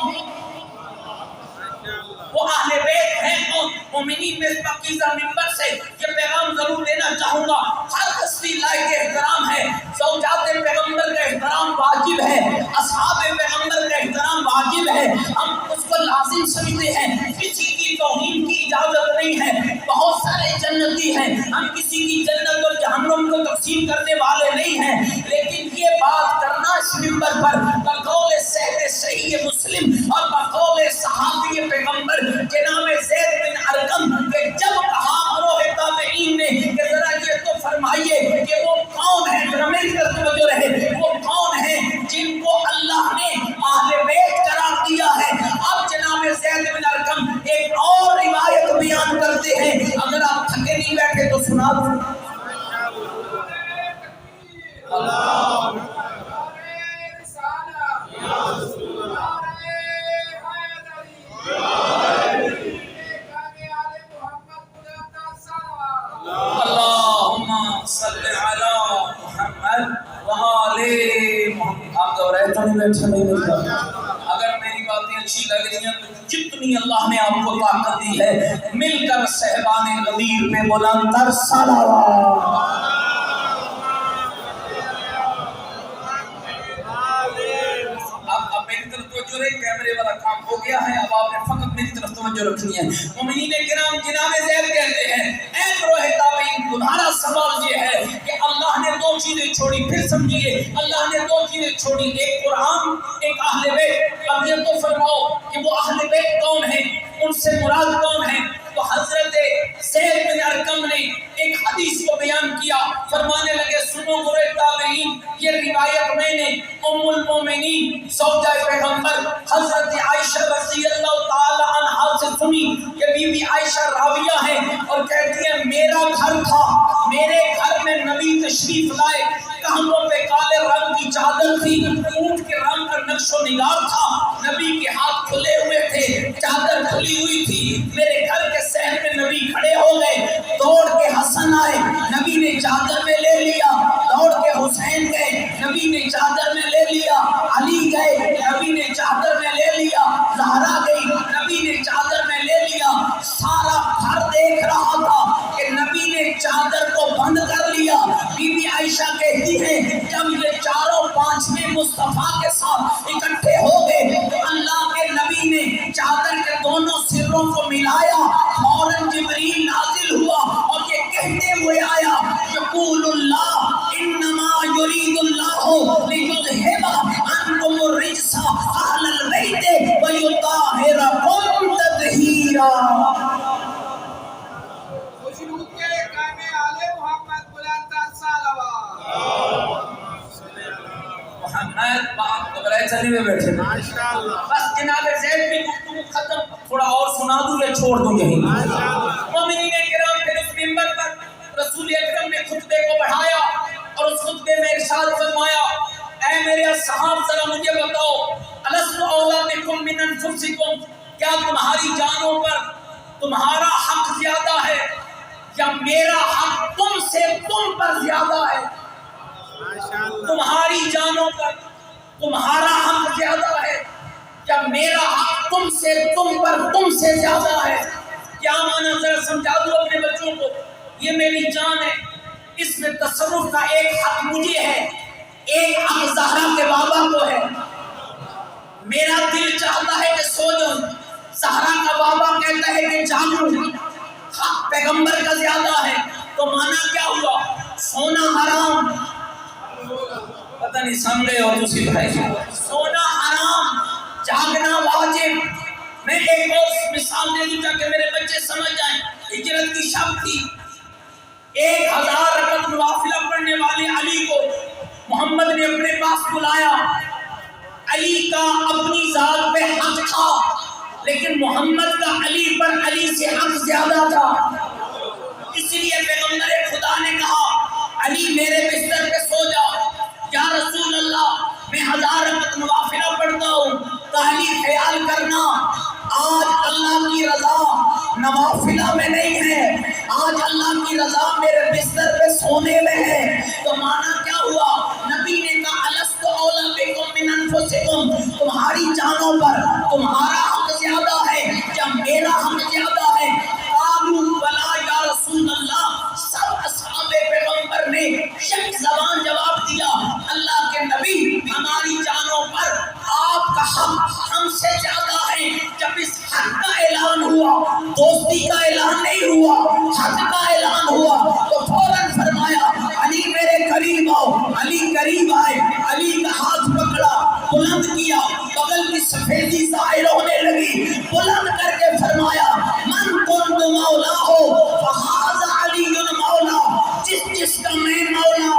وہ اہل بیت ہیں کون؟ مومنین میں اس پاکیزہ منبر سے یہ پیغام ضرور دینا چاہوں گا، ہر اسی لائق احترام ہے. زوجات پیغمبر کا احترام واجب ہے, اصحاب پیغمبر کا احترام واجب ہے, ہم اس کو لازم سمجھتے ہیں. کسی کی توہین کی اجازت نہیں ہے. بہت سارے جنتی ہیں, ہم کسی کی جنت اور جہنم کو تقسیم کرنے والے نہیں ہیں, لیکن یہ بات کرنا اس منبر پر بقول صحیح مسلم اور بقول صحابی پیغمبر جناب زید بن ارقم کہ جب کہا گروہ تابعین نے کہ ذرا یہ تو فرمائیے کہ وہ کون ہے, ذرا میری طرف توجہ رہے, وہ کون ہے جن کو اللہ نے اہل بیت قرار دیا ہے. اب جناب زید بن ارقم ایک اور روایت بیان کرتے ہیں, اگر آپ تھکے نہیں بیٹھے تو سنا دوں. اگر میری باتیں اچھی لگ رہی ہیں تو جتنی اللہ نے آپ کو طاقت دی ہے مل کر صحبان غدیر پہ بلند تر صلوات. اب میری طرف توجہ رہے, کیمرے والا کام ہو گیا ہے, اب آپ نے فقط میری طرف توجہ رکھنی ہے. مومنین کرام جناب زید کہتے ہیں اے گروہ تابعین, تمہارا سوال یہ ہے کہ اللہ نے دو چیزیں چھوڑی. پھر سمجھیے, اللہ نے دو چیزیں چھوڑی, ایک قرآن, ایک اہل بیت. اب یہ تو فرماؤ کہ وہ اہل بیت کون ہیں, ان سے مراد کون ہے؟ تو حضرت زید بن ارقم نے ایک حدیث کو بیان کیا, فرمانے لگے سنو گروہ تابعین, یہ روایت میں نے ام المومنین زوجہ پیغمبر حضرت عائشہ رضی اللہ تعالی عنہا سے سنی کہ بی بی عائشہ راویہ ہے اور کہتی ہے میرا گھر تھا, میرے گھر میں نبی تشریف لائے, کہنوں پہ کالے رنگ کی چادر تھی, اونٹ کے رنگ کا نقش و نگار تھا, نبی کے ہاتھ کھلے ہوئے تھے, چادر کھلی ہوئی تھی. میرے گھر کے صحن میں نبی کھڑے ہو گئے, دوڑ کے حسن آئے, نبی نے چادر میں لے لیا, دوڑ کے حسین گئے, نبی نے چادر میں لے لیا, علی گئے, نبی نے چادر میں لے لیا, زہرا گئی, نبی نے چادر میں لے لیا. سارا گھر دیکھ رہا تھا کہ نبی نے چادر کو بند کر لیا. بی بی عائشہ کہتی ہے جب یہ چاروں پانچویں مصطفیٰ کے ساتھ اکٹھے ہو گئے تو اللہ کے نبی نے چادر کے دونوں سروں کو ملایا, فوراً جبریل نازل ہوا اور یہ کہتے ہوئے آیا یقول اللہ انما یرید اللہ لیذھب عنکم الرجس اہل البیت ویطہرکم تطہیرا. چلی میں بیٹھے بس جناب زید کی گفتگو ختم, تھوڑا اور سنا دوں یا چھوڑ دوں یہیں. مومنین کرام پھر اس منبر پر رسول اکرم نے خطبے کو بڑھایا اور اس خطبے میں ارشاد فرمایا اے میرے اصحاب ذرا مجھے بتاؤ الست اولی بکم من انفسکم, کیا تمہاری جانوں پر تمہارا حق زیادہ ہے یا میرا حق تم سے تم پر زیادہ ہے؟ تمہاری جانوں پر تمہارا حق زیادہ ہے یا میرا حق تم سے تم پر تم سے زیادہ ہے؟ کیا معنی ذرا سمجھا دو اپنے بچوں کو. یہ میری جان ہے, اس میں تصرف کا ایک حق مجھے ہے, ایک حق زہرا کے بابا کو ہے. میرا دل چاہتا ہے کہ سو جاؤں, زہرا کا بابا کہتا ہے کہ جاگوں. حق پیغمبر کا زیادہ ہے تو معنی کیا ہوا؟ سونا حرام, پتہ نہیں سمجھے ہو تسی بھائی, سونا حرام, جاگنا واجب. میں ایک اور مثال دے دوں تاکہ میرے بچے سمجھ جائیں. ہجرت کی شب تھی, 1000 رکعت نوافلہ پڑھنے والے علی کو محمد نے اپنے پاس بلایا. علی کا اپنی ذات پہ حق تھا لیکن محمد کا علی پر علی سے حق زیادہ تھا. اس لیے پیغمبر خدا نے کہا علی میرے بستر پہ سو جا. یا رسول اللہ میں 1000 رکعت نوافلہ پڑھتا ہوں, تحلیل خیال کرنا آج اللہ کی رضا نوافلہ میں نہیں ہے, آج اللہ کی رضا میرے بستر پہ سونے میں ہے. تو معنی کیا ہوا؟ نبی نے کہا الست اولی بکم من انفسکم, تمہاری جانوں پر تمہارا حق زیادہ ہے یا میرا حق زیادہ ہے؟ قالوا بلا یا رسول اللہ. سب اصحاب پیغمبر نے جس حق کا اعلان ہوا، دوستی کا اعلان نہیں ہوا، حق کا اعلان ہوا، تو فوراً فرمایا علی میرے قریب آؤ۔ علی قریب آئے، علی کا ہاتھ پکڑا، بلند کیا، بغل کی سفیدی ظاہر ہونے لگی، بلند کر کے فرمایا من کنت مولا ہو فہذا علی مولا، جس کا میں مولا،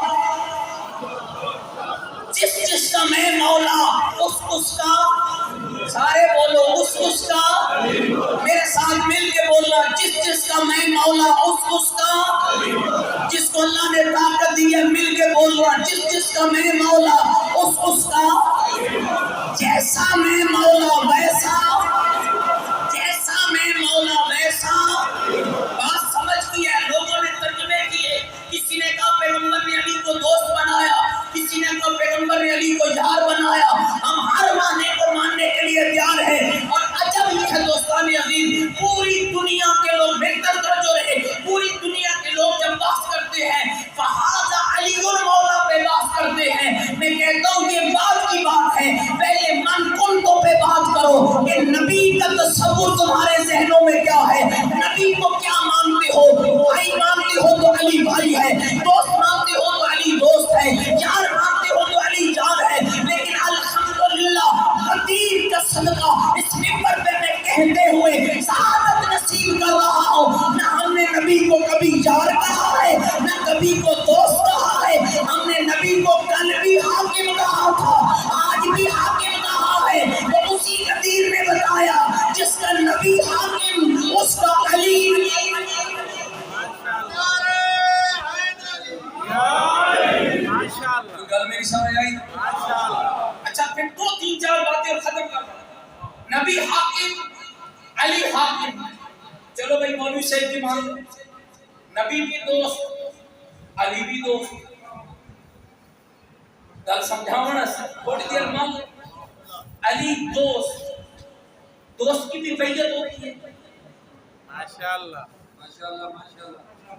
جس کا میں مولا، اس کا، سارے بولو اس کا، میرے ساتھ مل کے بولنا، جس کا میں مولا، اس کا، جس کو اللہ نے طاقت دی ہے مل کے بولنا، جس کا میں مولا، اس کا، جیسا میں مولا ویسا، جیسا میں مولا ویسا۔ بات سمجھ کی ہے، لوگوں نے ترجمے کیے، کسی نے کہا پیغمبر نے علی کو دوست بنایا، کسی نے کہا پیغمبر نے علی کو یار بنایا۔ ہم ہر معنی کو ماننے کے لیے تیار ہیں، اور عجب یہ ہے دوستان عزیز، پوری دنیا کے لوگ بہتر توجہ رہے، پوری دنیا کے لوگ جب بحث کرتے ہیں فہذا علی مولا پہ بحث کرتے ہیں، میں کہتا ہوں یہ بات کی بات ہے، پہلے من کنتوں پہ بات کرو کہ نبی کا تصور تمہارے ذہنوں میں کیا ہے، نبی کو کیا مانتے ہو، بھائی مانتے ہو تو علی بھائی ہے، دوست مانتے ہو تو علی دوست ہے، یار مانتے ہو تو علی جان ہے۔ لیکن الحمدللہ غدیر کا صدقہ اس منبر پہ میں کہتے ہوئے سعادت نصیب کر رہا ہوں، نہ ہم نے نبی کو کبھی یار کہا ہے، نہ کبھی کو دوست کہا ہے، ہم نے نبی کو کل بھی حاکم کہا تھا، آج بھی حاکم کہا ہے، تو اسی غدیر نے بتایا جس کا نبی حاکم اس کا علی۔ گل میری سمجھ آئی؟ اچھا پھر دو تین چار باتیں اور ختم کر رہا ہوں۔ نبی حاکم، علی حاکم، چلو بھائی مولوی صاحب کی مان لو، نبی بھی دوست، علی بھی دوست، گل سمجھاؤ نا، تھوڑی دیر مان لو، علی دوست، دوست کی بھی بیعت ہوتی ہے، ماشاءاللہ ماشاءاللہ ماشاءاللہ۔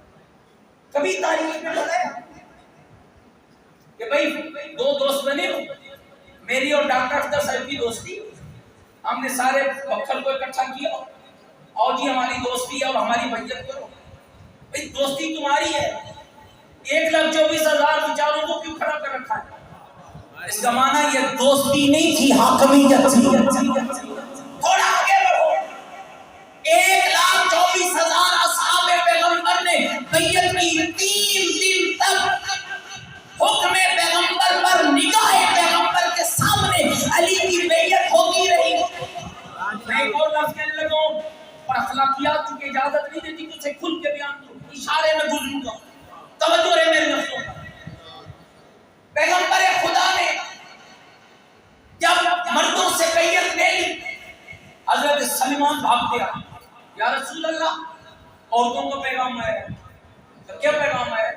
کبھی تاریخ میں پڑھا ہے کہ بھائی دو دوست بنے ہو، میری اور ڈاکٹر اختر صاحب کی دوستی، ہم نے سارے بکھل کو اکٹھا کیا اور جی ہماری دوستی ہے اور ہماری بیعت کرو۔ بھائی دوستی تمہاری ہے، 1,24,000 بیچاروں کو کیوں کھڑا کر رکھا ہے؟ اس کا معنی یہ دوستی نہیں تھی، حاکمیت تھی۔ تھوڑا آگے بڑھو، 1,24,000 اصحاب پیغمبر نے بیعت کی، 3 دن تک حکم پیغمبر پر، نگاہ پیغمبر کے سامنے علی کی بیعت ہوتی رہی۔ میں ایک اور لفظ کہنے لگا ہوں، اور اخلاقیات چونکہ اجازت نہیں دیتی کہ اسے کھل کے بیان کروں، اشارے میں گزروں گا، توجہ رہے میرے لفظوں پر۔ پیغمبر خدا نے جب مردوں سے بیعت لے لی، حضرت سلمان بھاگتے آئے، یا رسول اللہ عورتوں کو پیغام ہے، کیا پیغام ہے؟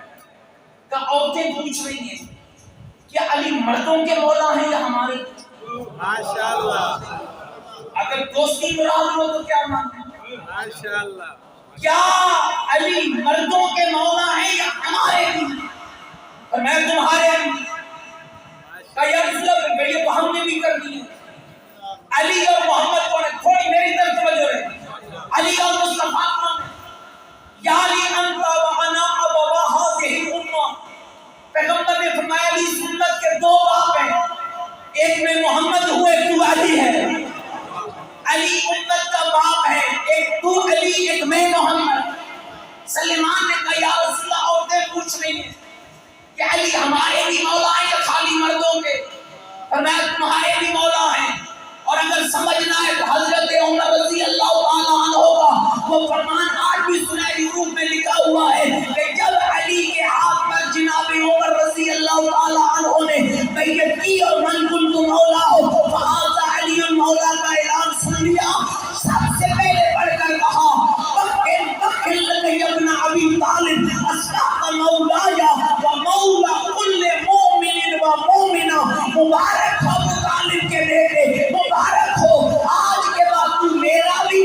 کہ عورتیں پوچھ رہی ہیں کہ علی مردوں کے مولا ہیں یا ہمارے؟ ماشاءاللہ اگر دوستی مراد ہو تو کیا مانتے؟ ماشاءاللہ کیا علی مردوں کے مولا ہیں یا ہمارے بھی؟ اور میں تمہارے بھی کہ یا رسول اللہ یہ تو ہم نے بھی کر دی ہے۔ علی اور محمد کون ہے؟ تھوڑی میری طرف توجہ رہے، علی اور مصطفیٰ کون ہے؟ یا علی انت و انا ابوا هذه الامه، پیغمبر نے فرمایا علی اس امت کے 2 باپ ہیں، ایک میں محمد ہوں، ایک تو علی ہے۔ علی امت کا باپ ہے، ایک تو علی، ایک میں محمد۔ سلمان نے کہا یا رسول اللہ عورتیں پوچھ رہی ہیں کہ علی ہمارے بھی مولا ہیں یا خالی مردوں کے؟ فرمایا تمہارے بھی مولا ہیں، اور اگر سمجھنا ہے تو حضرت عمر رضی اللہ تعالیٰ عنہ کا وہ فرمان آج بھی سنہری حروف میں لکھا ہوا ہے کہ جب علی کے ہاتھ پر جناب عمر رضی اللہ تعالیٰ عنہ نے بیعت کی اور من کنت مولا ہو فہذا علی مولا کا اعلان سن لیا، سب سے پہلے پڑھ کر کہا بخل لک ابن ابی طالب اصدق مولایا و مولا کل مومن و مومنہ، مبارک ہو ابو طالب کے بیٹے، مبارک ہو، آج کے بعد تو میرا بھی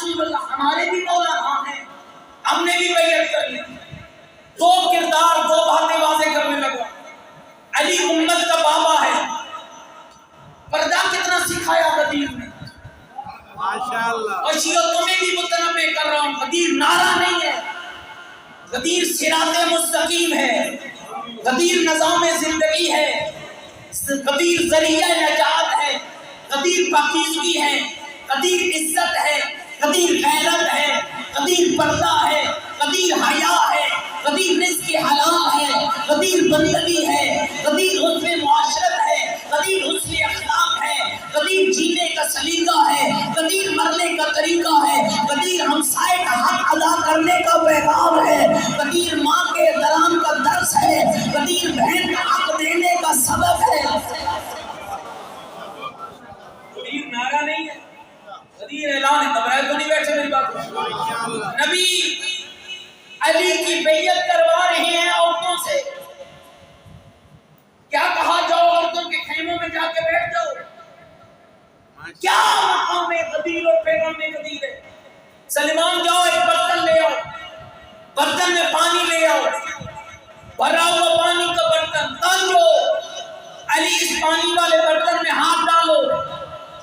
رسول اللہ ہمارے بھی مولا ہاں ہیں، ہم نے بھی بیعت کر لی۔ دو کردار، دو باتیں واضح کرنے لگا۔ علی امت کا بابا ہے، پردہ کتنا سکھایا غدیر نے، ماشاءاللہ اور شیعوں میں بھی متنبع کر رہا ہوں، غدیر نعرہ نہیں ہے، غدیر صراط مستقیم ہے، غدیر نظام زندگی ہے، غدیر ذریعہ نجات ہے، غدیر پاکیزگی ہے، غدیر عزت ہے، غدیر غیرت ہے، غدیر پردہ ہے، غدیر حیا ہے، غدیر رزق حلال ہے، غدیر بندگی ہے، غدیر حسن معاشرت ہے، غدیر حسن اخلاق ہے، غدیر جینے کا سلیقہ ہے، غدیر مرنے کا طریقہ ہے، غدیر ہمسائے کا حق ادا کرنے کا پیغام ہے، غدیر ماں کے احترام کا درس ہے، غدیر بہن کا حق دینے کا سبب ہے۔ غدیر نعرہ نہیں ہے، غدیر اعلان ہے۔ گھبرائے تو نہیں بیٹھے میری بات کو؟ نبی علی کی بیعت کروا رہے ہیں عورتوں سے، کیا کہا جاؤ عورتوں کے خیموں میں جا کے بیٹھ جاؤ، کیا مقام غدیر اور پیغام غدیر ہے۔ سلمان جاؤ ایک برتن لے آؤ، برتن میں پانی لے آؤ، بھرا ہوا پانی کا برتن تانجو، علی اس پانی والے برتن میں ہاتھ ڈالو،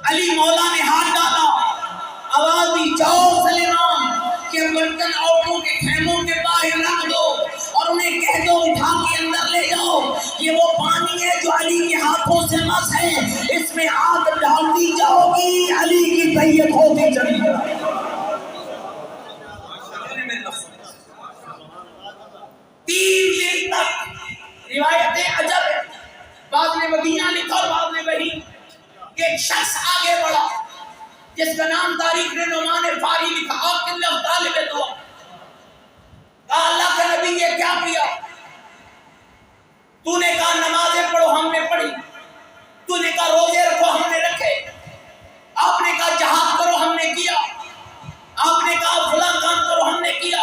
علی مولا نے ہاتھ ڈالا، آواز دی جاؤ سلیمان کہ برتن عورتوں کے خیموں کے باہر رکھ دو اور انہیں کہہ دو اٹھا کے اندر لے جاؤ، یہ وہ پانی ہے جو علی کے ہاتھوں سے مس ہے، اس میں ہاتھ ڈالتی جاؤ گی، علی کی بیعت ہوتی چلی جائے۔ تین دن تک روایتیں عجب ہے، بعض نے مدینہ لکھا اور بعض نے وہی کہ ایک شخص آگے بڑھا جس کا نام تاریخ نے نعمان فاری لکھا، آپ کے لفظ طالب دعا، کہا اللہ کا نبی یہ کیا کیا؟ تو نے کہا نمازیں پڑھو، ہم نے پڑھی، تو نے کہا روزے رکھو، ہم نے رکھے، آپ نے کہا جہاد کرو، ہم نے کیا، آپ نے کہا فلاں کام کرو، ہم نے کیا،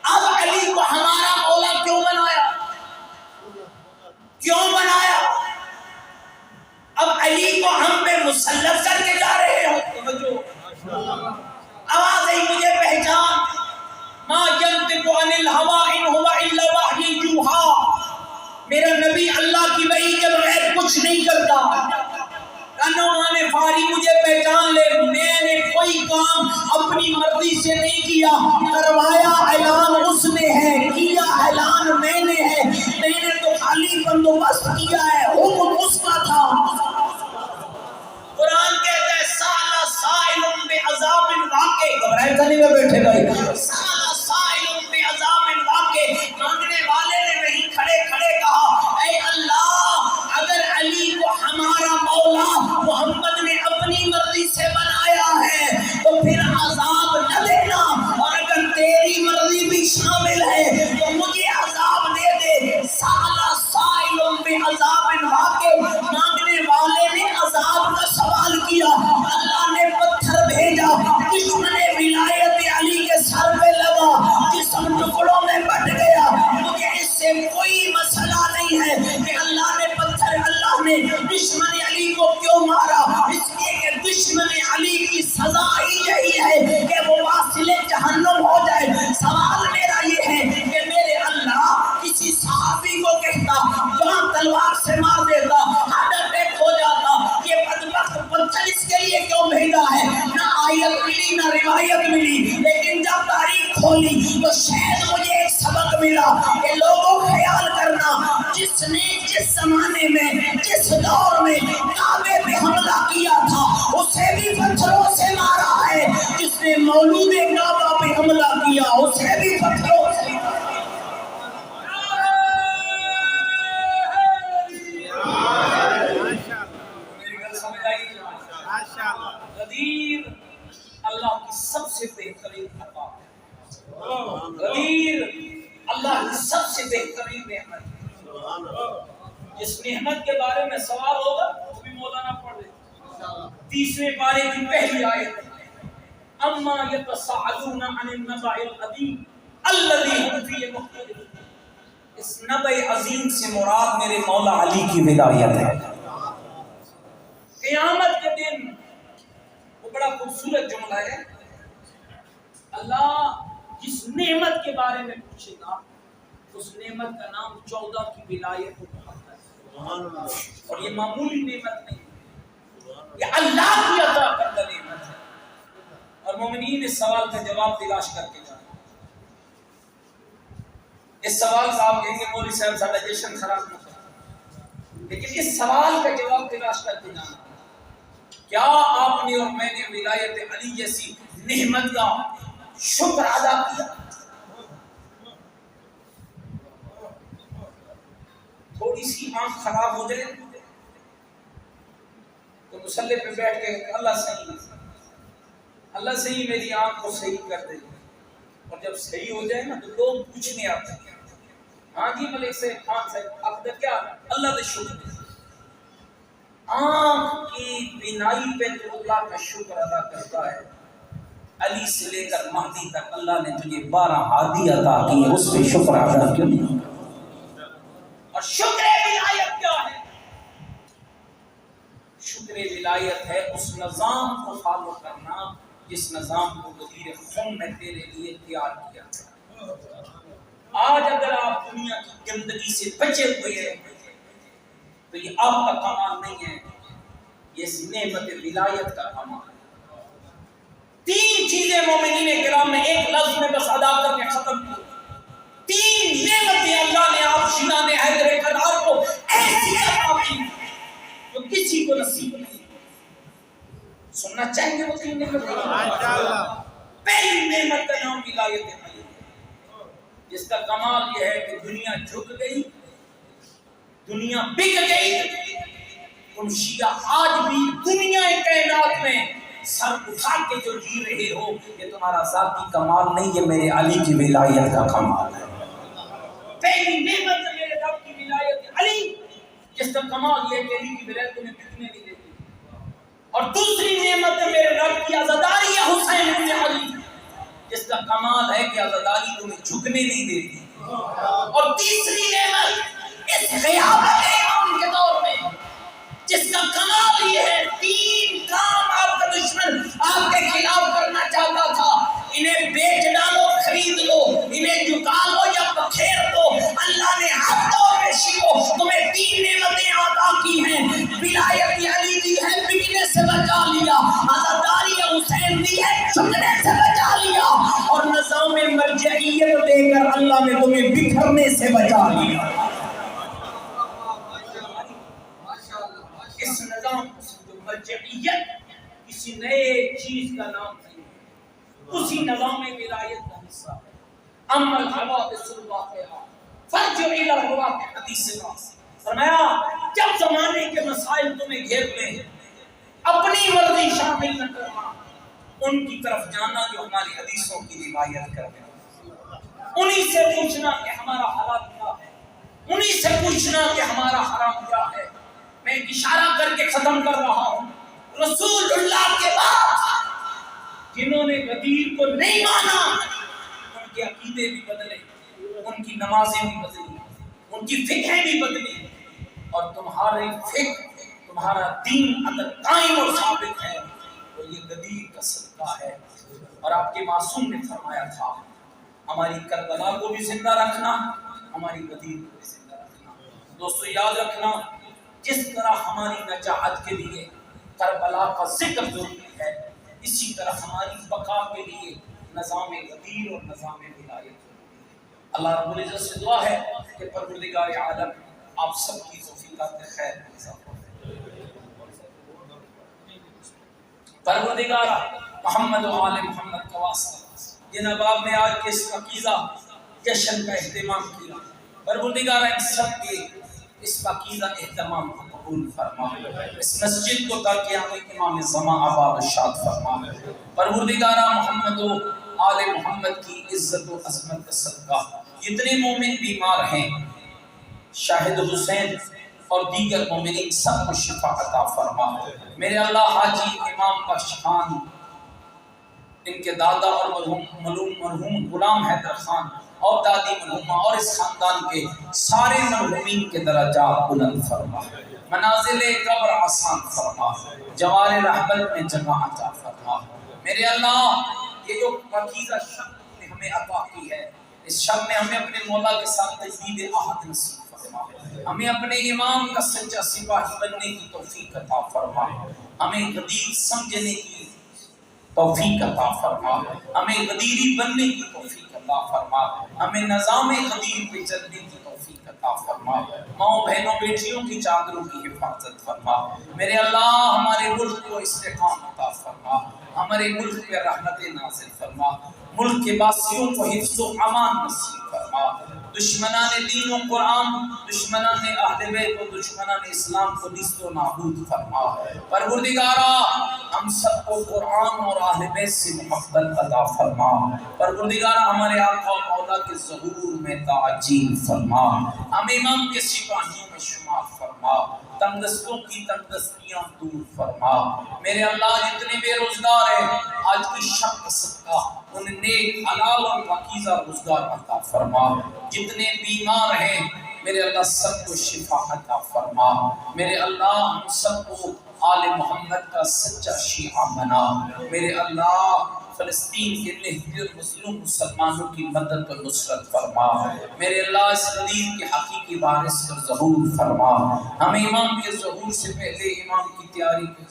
اب علی کو ہمارا مولا کیوں بنایا؟ کیوں بنایا؟ اب علی کو ہم پہ مسلط کر کے جا رہے ہو۔ آواز ہے مجھے پہچان، ما ينطق عن الهوى ان هو الا وحی یوحی، میرا نبی اللہ کی وحی کے بغیر کچھ نہیں کرتا۔ نعمان فاری مجھے پہچان لے، میں نے کوئی کام اپنی مرضی سے نہیں کیا، کروایا اعلان اس نے ہے، کیا اعلان میں نے ہے، میں نے تو خالی بندوبست کیا ہے، حکم اس کا تھا۔ قرآن کہتا ہے سأل سائل بعذاب واقع، گھبرائے تو نہیں میں بیٹھے بھائی، سأل سائل بعذاب واقع، مانگنے والے نے وہیں کھڑے کھڑے کہا اے اللہ اگر علی کو ہمارا مولا محمد نے اپنی مرضی سے بنایا ہے تو پھر عذاب نہ دینا، اور اگر تیری مرضی بھی شامل ہے تو مجھے عذاب دے دے۔ سأل سائل بعذاب واقع، مانگنے والے نے عذاب کا سوال کیا، اللہ نے پتھر بھیجا، دشمن ولایت علی کے سر پہ لگا، جسم ٹکڑوں میں بٹ گیا۔ مجھے اس سے کوئی مسئلہ نہیں ہے کہ اللہ نے پتھر، اللہ نے دشمن علی کو کیوں مارا، اس لیے کہ دشمن علی کی سزا ہی یہی ہے کہ وہ واصل جہنم ہو جائے۔ سوال میرا یہ ہے کہ میرے اللہ کسی صحابی کو کہتا، جہاں تلوار سے مار دیتا، ہارٹ اٹیک ہو جاتا، یہ بدبخت پتھر اس کے لیے کیوں بھیجا ہے؟ نہ آیت ملی نہ روایت ملی، لیکن جب تاریخ کھولی تو شاید مجھے ایک سبق ملا کہ لوگوں خیال کرنا، جس نے جس زمانے میں جس دور میں کعبے پہ حملہ کیا تھا اسے بھی پتھروں سے مارا ہے، جس نے مولود کعبہ پہ حملہ کیا اسے بھی پتھروں سے غدیر اللہ کی سب سے بہترین عطا ہے، غدیر اللہ کی سب سے بہترین نعمت ہے۔ جس نعمت کے بارے میں سوال ہوگا وہ بھی مولانا پڑھ لے، 30ویں پارے کی پہلی آیت، اما یتساءلون عن النبأ العظیم الذی هم فیہ مختلفون، اس نبأ عظیم سے مراد میرے مولا علی کی ولایت ہے۔ قیامت کے دن وہ بڑا خوبصورت جملہ ہے، اللہ جس نعمت کے بارے میں پوچھے گا اس نعمت کا نام 14 کی ولایت محمد ہے، اور یہ معمولی نعمت نہیں ہے، یہ اللہ کی عطا کردہ نعمت ہے۔ اور مومنین اس سوال کا جواب تلاش کر کے جانا۔ اس سوال کا آپ کہیں گے مولوی صاحب سارا جشن خراب نہ کریں، لیکن اس سوال کا جواب تلاش کر کے جانا، کیا آپ نے اور میں نے ولایت علی جیسی نعمت کا شکر ادا کیا؟ تھوڑی سی آنکھ خراب ہو جائے تو مصلی پہ بیٹھ کے اللہ صحیح میری آنکھ کو صحیح کر دے، اور جب صحیح ہو جائے نا تو لوگ پوچھنے آتے ہیں ہاں جی ملک سے خان صاحب آپ کا کیا اللہ کا شکر ہے۔ آنکھ کی بینائی پہ تو اللہ کا شکر ادا کرتا ہے، علی سے لے کر مہدی تک اللہ نے تجھے 12 ہادی عطا کی، اس پہ شکر ادا کیوں نہیں؟ اور شکر ولایت کیا ہے؟ شکر ولایت ہے اس نظام کو فالو کرنا جس نظام کو وزیر خون نے تیرے لیے تیار کیا۔ آج اگر آپ دنیا کی گندگی سے بچے ہوئے ہیں تو یہ آپ کا کمال نہیں ہے، یہ اس نعمت ولایت کا کمال ہے۔ 3 چیزیں مومنین کرام نے ایک لفظ میں بس ادا کر کے ختم کی۔ 3 نعمتیں اللہ نے آپ شیعہ نے حیدر کرار کو ایسی عطا کی جو کسی کو نصیب نہیں۔ سننا چاہیں گے وہ 3 نعمتیں؟ ماشاءاللہ۔ پہلی نعمت کا نام ولایت علی، جس کا کمال یہ ہے کہ دنیا جھک گئی، دنیا بک گئی، تم شیعہ آج بھی دنیا کائنات میں سر اٹھا کے جو جی رہے ہو، یہ تمہارا ذاتی کمال نہیں، یہ میرے علی کی ولایت کا کمال ہے۔ پہلی نعمت ہے میرے رب کی ولایت علی، جس کا کمال یہ ہے کہ علی کی ولایت تمہیں بکنے نہیں دیتی۔ اور دوسری نعمت ہے میرے رب کی عزاداری حسین بن علی، جس کا کمال ہے کہ عزاداری تمہیں جھکنے نہیں دیتی۔ اور تیسری نعمت اس غیابت امام کے دور میں جس کا کمال یہ ہے، 3 کام آپ کا دشمن آپ کے خلاف کرنا چاہتا تھا، انہیں بیچ ڈالو خرید لو، انہیں جھکا لو یا بکھیر دو، اللہ نے ہر دور میں شیعوں تمہیں 3 نعمتیں عطا کی ہیں۔ ولایت علی دی ہے، بکنے سے بچا لیا، عزاداری حسین دی ہے، جھکنے سے بچا لیا، اور نظام مرجعیت دے کر اللہ نے تمہیں بکھرنے سے بچا لیا۔ اس نظام کو سمجھو، مرجعیت کسی نئے چیز کا نام نہیں ہے، اسی نظام ولایت کا حصہ ہے۔ اما الحوادث الواقعہ فرجع الی الواقع، حدیث ناس فرمایا جب زمانے کے مسائل تمہیں گھیر لیں اپنی مرضی شامل نہ کرنا، ان کی طرف جانا جو ہماری حدیثوں کی روایت کرتے ہیں، انہی سے پوچھنا کہ ہمارا حالات کیا ہے، انہی سے پوچھنا کہ ہمارا حرام کیا ہے۔ میں ایک اشارہ کر کے ختم کر رہا ہوں، رسول اللہ کے بعد جنہوں نے غدیر کو نہیں مانا ان کے عقیدے بھی بدلے، ان کی نمازیں بھی بدلی، ان کی فقہیں بھی بدلی، اور تمہارے فقہ تمہارا دین اگر قائم اور ثابت ہے تو یہ غدیر کا صدقہ ہے۔ اور آپ کے معصوم نے فرمایا تھا ہماری کربلا کو بھی زندہ رکھنا، ہماری غدیر کو بھی زندہ رکھنا۔ دوستو یاد رکھنا، جس طرح ہماری نجات کے لیے کربلا کا ذکر ضروری ہے، اسی طرح ہماری بقا کے لیے نظام غدیر اور نظام ولایت ضروری ہے۔ اللہ رب العزت سے دعا ہے کہ پروردگار عالم آپ سب کی توفیقات خیر میں اضافہ کرے۔ پروردگار محمد و آل محمد کا واسطہ جن احباب نے آج کے اس پاکیزہ جشن کا اہتمام کیا، پروردگار ان سب کے اس پاکیزہ اہتمام کو قبول فرما، اس مسجد کو تا قیامت امام زمان آباد و شاد فرما۔ پروردگارہ محمد و آل محمد کی عزت و عظمت کا صدقہ جتنے مومن بیمار ہیں، شاہد حسین اور دیگر مومنین سب کو شفا عطا فرما۔ میرے اللہ حاجی امام بخش خان، ان کے دادا اور مرحوم غلام حیدر خان اور دادی مرحومہ اور اس خاندان کے سارے مرحومین کے درجات بلند فرما، منازل قبر آسان فرما، جوار رحمت میں جگہ عطا فرما۔ میرے اللہ یہ جو پاکیزہ شب نے ہمیں عطا کی ہے، اس شب میں ہمیں اپنے مولا کے ساتھ تجدید عہد نصیب فرما، ہمیں اپنے امام کا سچا سپاہی بننے کی توفیق عطا فرما، ہمیں غدیر سمجھنے کی توفیق عطا فرما، ہمیں غدیری بننے کی توفیق عطا فرما، ہمیں نظام غدیر پہ چلنے کی توفیق عطا فرما، ماؤں بہنوں بیٹیوں کی چادروں کی حفاظت فرما، میرے اللہ ہمارے ملک کو استحکام عطا فرما، ہمارے ملک پہ رحمت نازل فرما، ملک کے باسیوں کو حفظ و امان نصیب فرما، دشمنان دین و قرآن، دشمنان اہل بیت و دشمنان اسلام کو نیست و نابود فرما، پروردگارا ہم سب کو قرآن اور اہل بیت سے محبت عطا فرما، پروردگارا ہمارے آقا و مولا کے ظہور میں تعجیل فرما، ہم امام کے سپاہیوں میں شمار فرما، تنگستوں کی تنگستیاں دور فرما، میرے اللہ جتنے بے روزگار ہیں آج کی شب کا صدقہ ان نیک حلال اور پاکیزہ روزگار عطا فرما، جتنے بیمار ہیں میرے اللہ سب کو شفا عطا فرما، میرے اللہ ہم سب کو آل محمد کا سچا شیعہ بنا، میرے اللہ فلسطین کے نہتے اور مظلوم مسلمانوں کی مدد و نصرت فرما، میرے اللہ اس غدیر کے حقیقی وارث کا ظہور فرما، ہمیں امام کے ظہور سے پہلے امام کی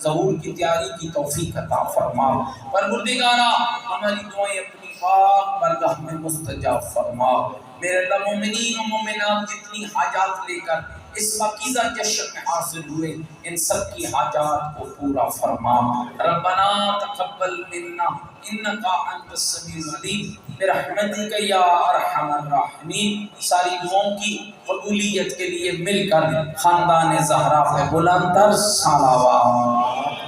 ظہور کی تیاری کی توفیق عطا فرما، پروردگارا ہماری دعائیں اپنی پاک بارگاہ میں مستجاب فرما، میرے اللہ مومنین و مومنات جتنی حاجات لے کر اس پاکیزہ جشن میں حاضر ہوئے ان سب کی حاجات کو پورا فرما، ربنا تقبل منا انکا انت السمیع العلیم برحمتک یا ارحم الراحمین۔ ساری دعاؤں کی قبولیت کے لیے مل کر خاندان زہرا پہ بلند تر صلوات۔